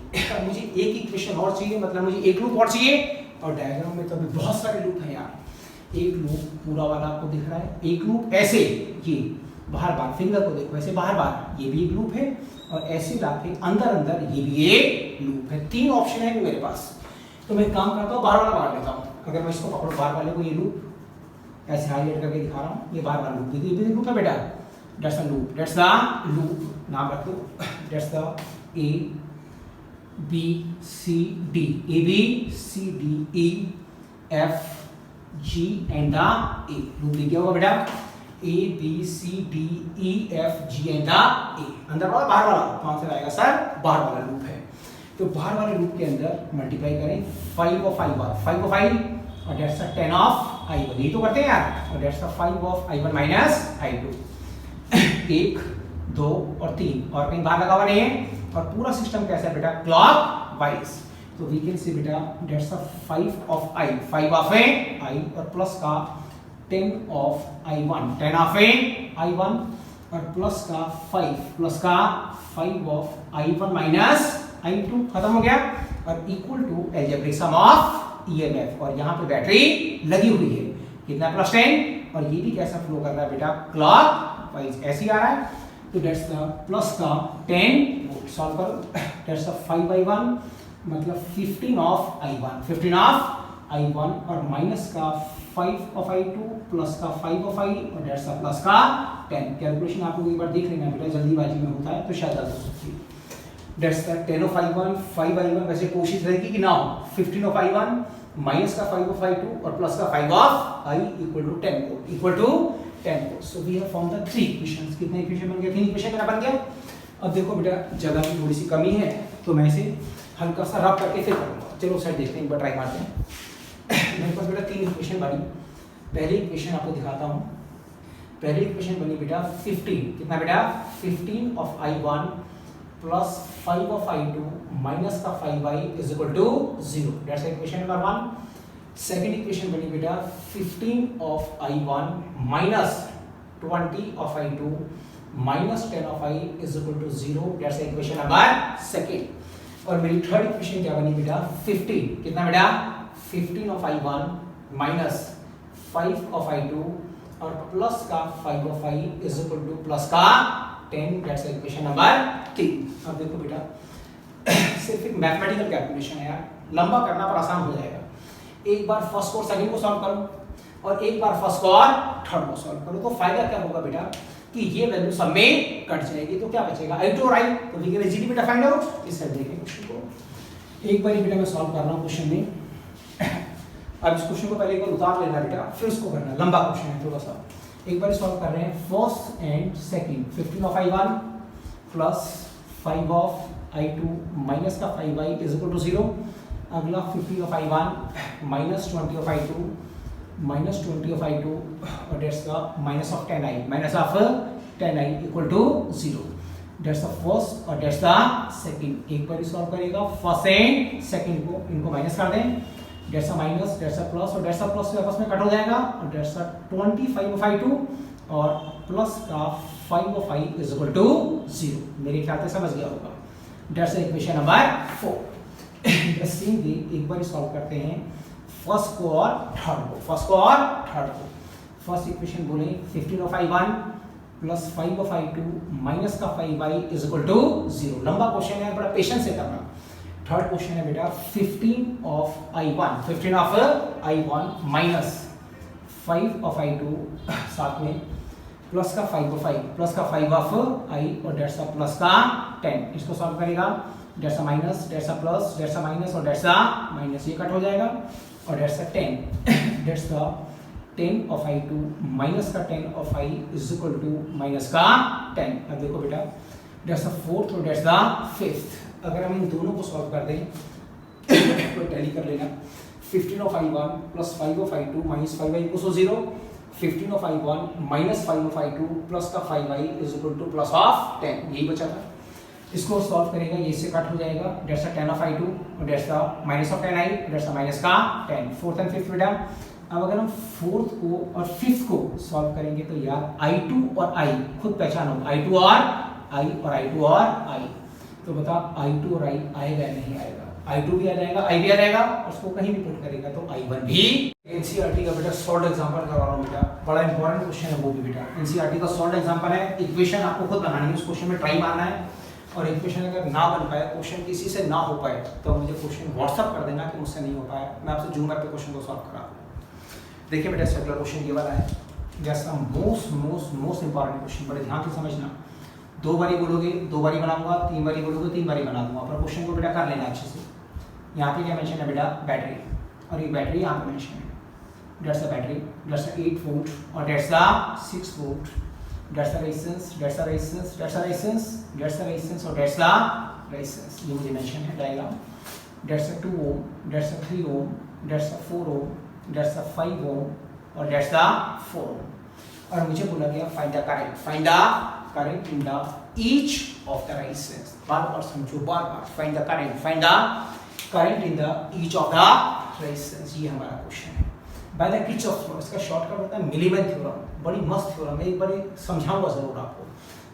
मुझे एक इक्वेशन और चाहिए मतलब मुझे एक लूप और चाहिए और डायग्राम में तो अभी बहुत सारे लूप हैं यार। एक लूप पूरा वाला आपको दिख रहा है, एक लूप ऐसे ये बाहर बाहर, फिंगर को देखो ऐसे बाहर बाहर, ये भी एक लूप है, और ऐसे लाके अंदर अंदर ये भी एक लूप है। 3 ऑप्शन है मेरे पास। तो मैं काम करता हूँ, बाहर वाला बाहर लेता हूँ। अगर मैं इसको पकड़ो बाहर वाले को, ये लूप ऐसे हाईलाइट करके दिखा रहा हूँ, ये बाहर वाला लूप, ये भी लूप है बेटा, that's the loop, that's the loop, नाम रख दो, that's the A B C D, A B C D E F G and the A, loop लिख दिया होगा बेटा, A B C D E F G and the A. अंदर वाला बाहर वाला कौन सा आएगा सर? बाहर वाला लूप है। तो बाहर वाले लूप के अंदर मल्टीप्लाई करें 5 और 5 बार, 5 और 5 और दैट्स 10 ऑफ i1, यही तो करते हैं यार, और that's 5 of i1 minus i2, 1 2 और 3, और कहीं बाहर लगा हुआ नहीं है। और पूरा सिस्टम कैसा है बेटा? Clock wise. तो वी कैन सी बेटा that's 5 of i, 5 of i, और प्लस का 10 ऑफ i1, 10 ऑफ i1, और प्लस का 5 ऑफ i1 माइनस i2, खत्म हो गया, और equal to algebraic sum of EMF, और यहाँ पे बैटरी लगी हुई है, कितना प्लस 10, और ये भी कैसा फ्लो कर रहा है बेटा? क्लॉक वाइज, ऐसे आ रहा है। तो दैट्स द प्लस का 10 वोल्ट, सॉल्व करो, दैट्स द 5i1 मतलब 15 ऑफ i1, 15 ऑफ i1, और माइनस का 5 ऑफ i2 प्लस का 5 ऑफ i, और दैट्स द प्लस का 10। कैलकुलेशन आप लोग एक बार देख लेना बेटा, जल्दीबाजी में होता है तो शायद गलत हो सकती है। That's the 10 of i1, 5i1, वैसे कोशिश रहेगी कि ना हो, 15 ऑफ i1 माइनस का 5 ऑफ i2 और प्लस का 5 of i equal to 10 volt, equal to 10 volt. So we have form the 3 equations. कितने इक्वेशन बन गए? 3 इक्वेशन मेरा बन गया। अब देखो बेटा जगह की थोड़ी सी कमी है, तो मैं इसे हल्का सा रब करके फिर करूंगा। चलो साइड देखते हैं, एक बार ट्राई मारते हैं। मेरे पास बेटा 3 इक्वेशन बनी। पहली इक्वेशन आपको दिखाता हूँ। पहली इक्वेशन बनी बेटा 15, कितना बेटा? 15 of i1 plus 5 of i2 minus का 5i is equal to 0, that's equation number 1। Second equation बनी बेटा 15 of i1 minus 20 of i2 minus 10 of i is equal to 0, that's equation number 2। और मेरी थर्ड इक्वेशन क्या बनी बेटा? 15, कितना बेटा? 15 of i1 minus 5 of i2 और प्लस का 5 of i is equal to plus का 10, दैट्स इक्वेशन नंबर 3। अब देखो बेटा सिर्फ एक मैथमेटिकल कैलकुलेशन है यार, लंबा करना पर आसान हो जाएगा। एक बार फर्स्ट को सेकंड को सॉल्व करो और एक बार फर्स्ट को और थर्ड को सॉल्व करो, तो फायदा क्या होगा बेटा कि ये वैल्यू सब में कट जाएगी, तो क्या बचेगा? i2 और i, तो वी कैन इजीली बेटा फाइंड आउट। इस साइड देखें क्वेश्चन को, एक बार बेटा मैं सॉल्व कर रहा हूं क्वेश्चन में। अब इस क्वेश्चन को पहले एक बार उतार लेना बेटा, फिर उसको करना, लंबा क्वेश्चन है थोड़ा सा। एक बार सॉल्व कर रहे हैं first and second. 15 of i1 plus 5 of i2 minus का 5i इज इक्वल टू 0। अगला 50 of i1 minus 20 of i2 minus 20 of i2 और दैट्स का minus of 10i, minus of 10i equal to 0, that's the first और दैट्स द सेकंड। एक बार सॉल्व करेगा फर्स्ट एंड सेकंड को, इनको माइनस कर दें, that's a minus, that's a plus, और दैट्स अ प्लस आपस में कट हो जाएगा, और दैट्स अ 25 ऑफ i2 और प्लस का 5 of i is equal to 0। मेरे ख्याल से समझ गया होगा, that's equation number 4। Same way एक बार सॉल्व करते हैं फर्स्ट को और थर्ड को, फर्स्ट को और थर्ड को। फर्स्ट इक्वेशन बोले 15 of i1 plus 5 of i2 minus का 5i इज इक्वल टू 0। लंबा क्वेश्चन है, बड़ा पेशेंस से करना। थर्ड क्वेश्चन है बेटा 15 of i1 minus 5 of i2 साथ में प्लस का 5 ऑफ i, प्लस का 5 ऑफ i और दैट्स अ प्लस का 10। इसको सॉल्व करेगा, that's a minus, that's a plus, that's a minus और दैट्स अ माइनस, ये कट हो जाएगा, और that's a 10, that's the 10 of i2 minus का 10 of i is equal to minus का 10। अब देखो बेटा दैट्स द फोर्थ और दैट्स द फिफ्थ। अगर हम इन दोनों को सॉल्व कर दें तो टैली कर लेना, 15 of i1 plus 5 of i2 minus 5i equals to 0, 15 of i1 minus 5 of i2 plus का 5i is equal to plus of 10, यही बचा था। इसको सॉल्व करेगा, ये इससे कट हो जाएगा, दैट्स द 10 ऑफ i2 और that's the minus of 10i, that's the minus का 10। फोर्थ एंड फिफ्थ बेटा, अब अगर हम फोर्थ को और फिफ्थ को सॉल्व करेंगे तो यार i2 और i खुद पहचानो, i2 और i और i2 और i। तो बता I2 और I आएगा या नहीं आएगा? I2 भी आ जाएगा, I भी आ जाएगा, और उसको कहीं भी पुट करेगा तो I1 भी। एनसीईआरटी का बेटा सॉल्व एग्जांपल करवा रहा हूं बेटा, बड़ा इंपॉर्टेंट क्वेश्चन है वो भी बेटा। एनसीईआरटी का सॉल्व एग्जांपल है, इक्वेशन आपको खुद बनानी है, उस क्वेश्चन में ट्राई मारना है, और इक्वेशन अगर ना बन पाए, क्वेश्चन किसी से ना हो पाए, तो मुझे क्वेश्चन व्हाट्सअप कर देना कि मुझसे नहीं हो पाया, मैं आपसे जूम ऐप पे क्वेश्चन को सॉल्व करा। देखिए बेटा अगला क्वेश्चन ये वाला है, जैसा मोस्ट इंपॉर्टेंट क्वेश्चन, बड़े ध्यान से समझना। 2 बारी बोलोगे 2 बारी बनाऊंगा, 3 बारी बोलोगे 3 बारी बना दूंगा, पर क्वेश्चन को बेटा कर लेना अच्छे से। यहाँ पे क्या मेंशन है बेटा? बैटरी, और एक बैटरी यहाँ पे मेंशन है, that's the battery, that's the 8 volt, or that's the 6 volt, that's the resistance, that's the resistance, that's the resistance, that's the resistance, or that's the resistance, ये मुझे मेंशन है diagram. that's the 2 ohm, that's the 3 ohm, that's the 4 ohm, that's the 5 ohm, और that's the 4 ohm, और मुझे बोला गया find the current in the each of the resistance, बार बार समझो, बार बार find the current in the each of the resistance, ये हमारा क्वेश्चन है। बाय द किरचॉफ लॉ, इसका शॉर्टकट होता है मिलीमेन थ्योरम, बड़ी मस्त थ्योरम है, एक बार समझाऊंगा जरूर आपको,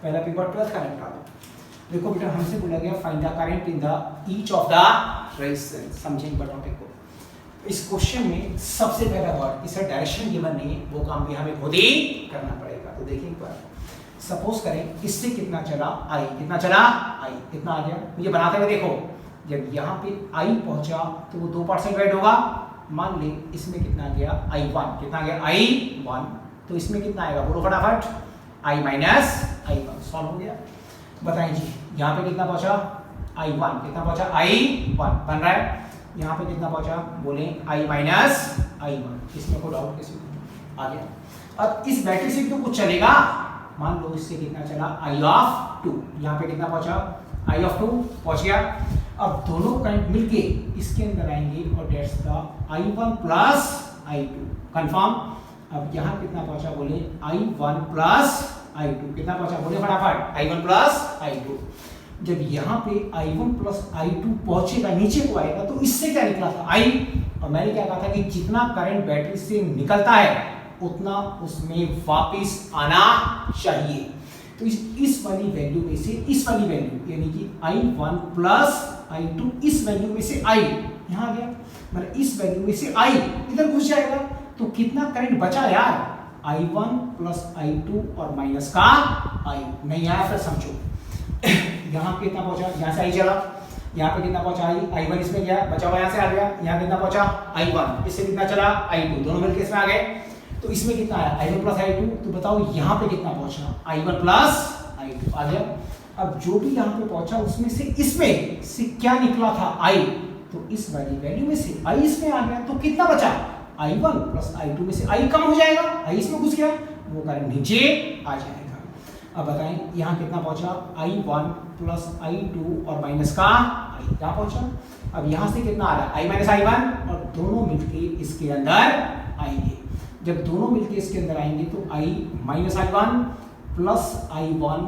पहला पेपर 12th का निपटा दो। देखो बेटा हमसे बोला गया find the current in the each of the resistance, समझेंगे टॉपिक को। इस क्वेश्चन में सबसे पहला वर्ड, इसका डायरेक्शन गिवन नहीं, वो काम भी हमें खुद ही करना पड़ेगा। तो देखिए एक बार, सपोज करें इससे कितना चला I, कितना चला I, कितना आ गया, मुझे बनाते हुए देखो, जब यहाँ पे I पहुंचा तो वो 2 पार्ट से डिवाइड होगा, मान ले इसमें कितना गया I1, कितना गया I1, तो इसमें कितना आएगा बोलो फटाफट, I माइनस I1, सॉल्व हो गया। बताएं जी यहाँ पे कितना पहुंचा I1, कितना पहुंचा I1 बन रहा है, यहाँ पे कितना पहुंचा बोले I माइनस I1, इसमें कोई डाउट किसी को? आ गया। अब इस बैटरी से तो कुछ चलेगा, मान लो इससे कितना चला I ऑफ 2, यहाँ पे कितना पहुंचा I ऑफ 2 पहुंच गया। अब दोनों करंट मिलके इसके अंदर आएंगे और that's the I1 plus I2, confirm. अब यहाँ कितना पहुंचा बोले I1 प्लस I2, कितना पहुंचा बोले फटाफट I1 प्लस I2। जब यहाँ पे I1 प्लस I2 पहुंचेगा, नीचे को आएगा, तो इससे क्या निकला था I, और मैंने क्या कहा था कि जितना करंट बैटरी से निकलता है उतना उसमें वापस आना चाहिए। तो इस वाली वैल्यू में से इस वाली वैल्यू यानी कि I1 प्लस I2, इस वैल्यू में से I यहाँ आ गया, मतलब इस वैल्यू में से I इधर घुस जाएगा, तो कितना करंट बचा यार, I1 प्लस I2 और माइनस का I, नहीं आया फिर समझो। यहाँ पे कितना पहुंचा, यहाँ से I चला, यहाँ पे कितना पहुंचा I1 इसमें गया, बचा हुआ यहाँ से आ गया, यहाँ कितना पहुंचा I1, इससे कितना चला I2, दोनों मिलकर इसमें आ गए, तो इसमें कितना आया I1 प्लस I2, तो बताओ यहाँ पे कितना पहुंचा I1 प्लस I2 आ गया। अब जो भी यहाँ पे पहुंचा उसमें से इसमें से क्या निकला था I, तो इस वाली वैल्यू में से I इसमें आ गया, तो कितना बचा I1 प्लस I2 में से I कम हो जाएगा, I इसमें घुस गया, वो करंट नीचे आ जाएगा। अब बताएं यहाँ कितना पहुंचा I1 प्लस I2 और माइनस का I, क्या पहुंचा। अब यहाँ से कितना आ रहा है I माइनस I1, और दोनों मिलके इसके अंदर आएंगे। जब दोनों मिलके इसके अंदर आएंगे तो I minus I1 plus I1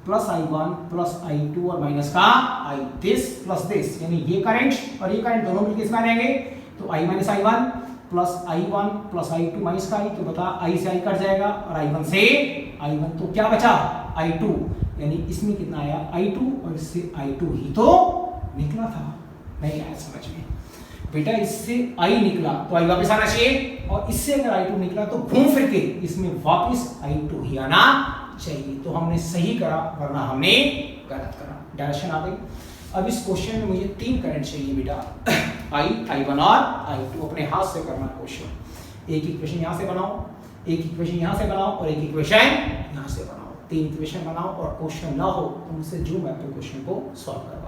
plus I1 plus I2 और माइनस का I, दिस प्लस दिस, यानी ये करंट और ये करंट दोनों मिलकर इसमें आ जाएंगे, तो I minus I1 plus I1 plus I2 minus का I, तो बता I से I कट जाएगा और I1 से I1, तो क्या बचा I2, यानी इसमें कितना आया I2 और इससे I2 ही तो निकला था। नहीं आया समझ में बेटा, इससे I निकला तो I वापस आना चाहिए, और इससे अगर I2 निकला तो घूम फिर के इसमें वापस I2 ही आना चाहिए। तो हमने सही करा, वरना हमने गलत करा। डायरेक्शन आ गई। अब इस क्वेश्चन में मुझे 3 करंट चाहिए बेटा, I, I1 और I2, अपने हाथ से करना क्वेश्चन। एक इक्वेशन यहाँ से बनाओ, एक इक्वेशन यहाँ से बनाओ, और एक इक्वेशन यहाँ से बनाओ। 3 इक्वेशन बनाओ, और क्वेश्चन ना हो तो मुझसे जूम ऐप पे क्वेश्चन को सॉल्व करो।